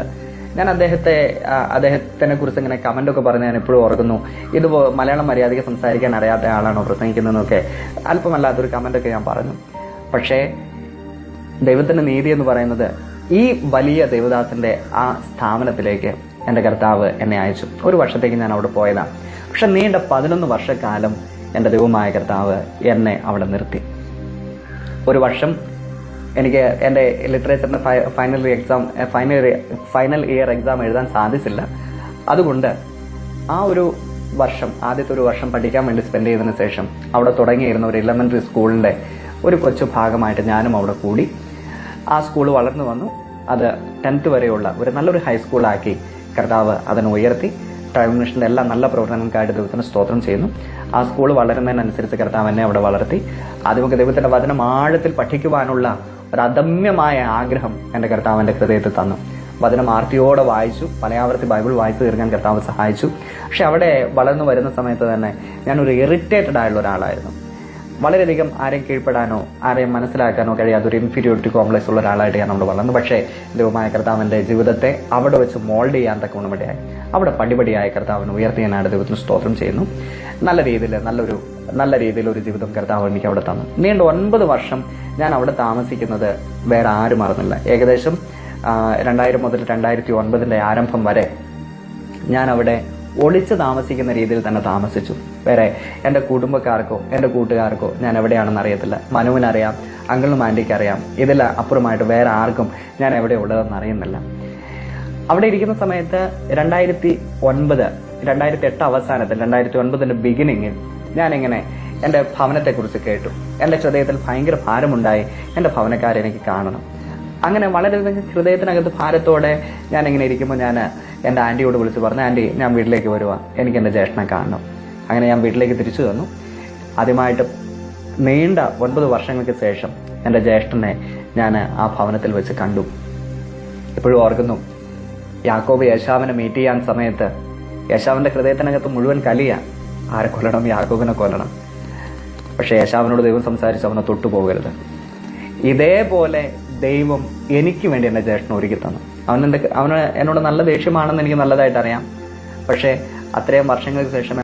ഞാൻ അദ്ദേഹത്തിനെ കുറിച്ച് ഇങ്ങനെ കമന്റൊക്കെ പറഞ്ഞ് ഞാൻ എപ്പോഴും ഓർക്കുന്നു, ഇത് മലയാളം മര്യാദയ്ക്ക് സംസാരിക്കാൻ അറിയാത്ത ആളാണോ പ്രസംഗിക്കുന്നതെന്നൊക്കെ അല്പമല്ലാത്തൊരു കമന്റൊക്കെ ഞാൻ പറഞ്ഞു. പക്ഷേ ദൈവത്തിന്റെ നീതി എന്ന് പറയുന്നത്, ഈ വലിയ ദൈവദാസന്റെ ആ സ്ഥാപനത്തിലേക്ക് എൻ്റെ കർത്താവ് എന്നെ അയച്ചു. 1 വർഷത്തേക്ക് ഞാൻ അവിടെ പോയതാണ്. പക്ഷെ നീണ്ട 11 വർഷക്കാലം എൻ്റെ ദൈവമായ കർത്താവ് എന്നെ അവിടെ നിർത്തി. 1 വർഷം എനിക്ക് എൻ്റെ ലിറ്ററേച്ചറിന്റെ ഫൈനൽ ഇയർ എക്സാം എഴുതാൻ സാധിച്ചില്ല. അതുകൊണ്ട് ആ ഒരു വർഷം, ആദ്യത്തെ 1 വർഷം പഠിക്കാൻ വേണ്ടി സ്പെൻഡ് ചെയ്തതിനു ശേഷം അവിടെ തുടങ്ങിയിരുന്ന ഒരു എലിമെന്ററി സ്കൂളിന്റെ ഒരു കൊച്ചു ഭാഗമായിട്ട് ഞാനും അവിടെ കൂടി. ആ സ്കൂൾ വളർന്നു വന്നു. അത് 10th വരെയുള്ള ഒരു നല്ലൊരു ഹൈസ്കൂളാക്കി കർത്താവ് അതിനെ ഉയർത്തി. ട്രൈബൽ മിഷന്റെ എല്ലാ നല്ല പ്രവർത്തനങ്ങൾക്കായിട്ട് ദൈവത്തിന് സ്തോത്രം ചെയ്യുന്നു. ആ സ്കൂൾ വളരുന്നതിനനുസരിച്ച് കർത്താവ് എന്നെ അവിടെ വളർത്തി. ആദ്യമൊക്കെ ദൈവത്തിന്റെ വചനം ആഴത്തിൽ പഠിക്കുവാനുള്ള ഒരു അദമ്യമായ ആഗ്രഹം എൻ്റെ കർത്താവിന്റെ ഹൃദയത്തിൽ തന്നു. വചനം ആർത്തിയോടെ വായിച്ചു. പലയാവർത്തി ബൈബിൾ വായിച്ചു തീർക്കാൻ കർത്താവ് സഹായിച്ചു. പക്ഷെ അവിടെ വളർന്നു വരുന്ന സമയത്ത് തന്നെ ഞാനൊരു ഇറിറ്റേറ്റഡ് ആയുള്ള ഒരാളായിരുന്നു. വളരെയധികം ആരെയും കീഴ്പ്പെടാനോ ആരെയും മനസ്സിലാക്കാനോ കഴിയാത്ത ഒരു ഇൻഫീരിയോറിറ്റി കോംപ്ലക്സ് ഉള്ള ഒരാളായിട്ട് ഞാൻ അവിടെ വളർന്നു. പക്ഷേ ദൈവമായ കർത്താവിന്റെ ജീവിതത്തെ അവിടെ വെച്ച് മോൾഡ് ചെയ്യാൻ തക്കവണ്ണം ഇടയായി. അവിടെ പടിപടിയായ കർത്താവിന് ഉയർത്തിയാനായിട്ട് ദൈവത്തിന് സ്തോത്രം ചെയ്യുന്നു. നല്ല രീതിയിൽ ഒരു ജീവിതം കർത്താവ് എനിക്ക് അവിടെ തന്നു. നീണ്ട 9 വർഷം ഞാൻ അവിടെ താമസിക്കുന്നത് വേറെ ആരും അറിഞ്ഞില്ല. ഏകദേശം 2000 മുതൽ 2009 ആരംഭം വരെ ഞാൻ അവിടെ ഒളിച്ച് താമസിക്കുന്ന രീതിയിൽ തന്നെ താമസിച്ചു. വേറെ എൻ്റെ കുടുംബക്കാർക്കോ എൻ്റെ കൂട്ടുകാർക്കോ ഞാൻ എവിടെയാണെന്ന് അറിയത്തില്ല. മനുവിനറിയാം, അങ്കിളിനും ആൻറ്റിക്ക് അറിയാം. ഇതിൽ അപ്പുറമായിട്ട് വേറെ ആർക്കും ഞാൻ എവിടെ ഉള്ളതെന്ന് അറിയുന്നില്ല. അവിടെ ഇരിക്കുന്ന സമയത്ത് 2008 അവസാനത്തിൽ 2009 ബിഗിനിങ്ങിൽ ഞാനിങ്ങനെ എൻ്റെ ഭവനത്തെക്കുറിച്ച് കേട്ടു. എൻ്റെ ഹൃദയത്തിൽ ഭയങ്കര ഭാരമുണ്ടായി. എൻ്റെ ഭവനക്കാരെ എനിക്ക് കാണണം. അങ്ങനെ വളരെയധികം ഹൃദയത്തിനകത്ത് ഭാരത്തോടെ ഞാനിങ്ങനെ ഇരിക്കുമ്പോൾ ഞാൻ എൻ്റെ ആൻറ്റിയോട് വിളിച്ച് പറഞ്ഞു, ആൻറ്റി ഞാൻ വീട്ടിലേക്ക് വരുവാ, എനിക്ക് എൻ്റെ ജ്യേഷ്ഠനെ കാണണം. അങ്ങനെ ഞാൻ വീട്ടിലേക്ക് തിരിച്ചു വന്നു. ആദ്യമായിട്ട് നീണ്ട 9 വർഷങ്ങൾക്ക് ശേഷം എൻ്റെ ജ്യേഷ്ഠനെ ഞാൻ ആ ഭവനത്തിൽ വെച്ച് കണ്ടു. ഇപ്പോഴും ഓർക്കുന്നു, യാക്കോബ് യേശാവിനെ മീറ്റ് ചെയ്യാൻ സമയത്ത് യേശാവിൻ്റെ ഹൃദയത്തിനകത്ത് മുഴുവൻ കലിയാ, ആരെ കൊല്ലണം, യാക്കോബിനെ കൊല്ലണം. പക്ഷെ യേശാവിനോട് ദൈവം സംസാരിച്ച് അവനെ തൊട്ടുപോകരുത്. ഇതേപോലെ ദൈവം എനിക്ക് വേണ്ടി എൻ്റെ ജ്യേഷ്ഠനെ ഒരുക്കി തന്നു. അവന് എന്നോട് നല്ല ദേഷ്യമാണെന്ന് എനിക്ക് നല്ലതായിട്ട് അറിയാം. പക്ഷേ അത്രയും വർഷങ്ങൾക്ക് ശേഷം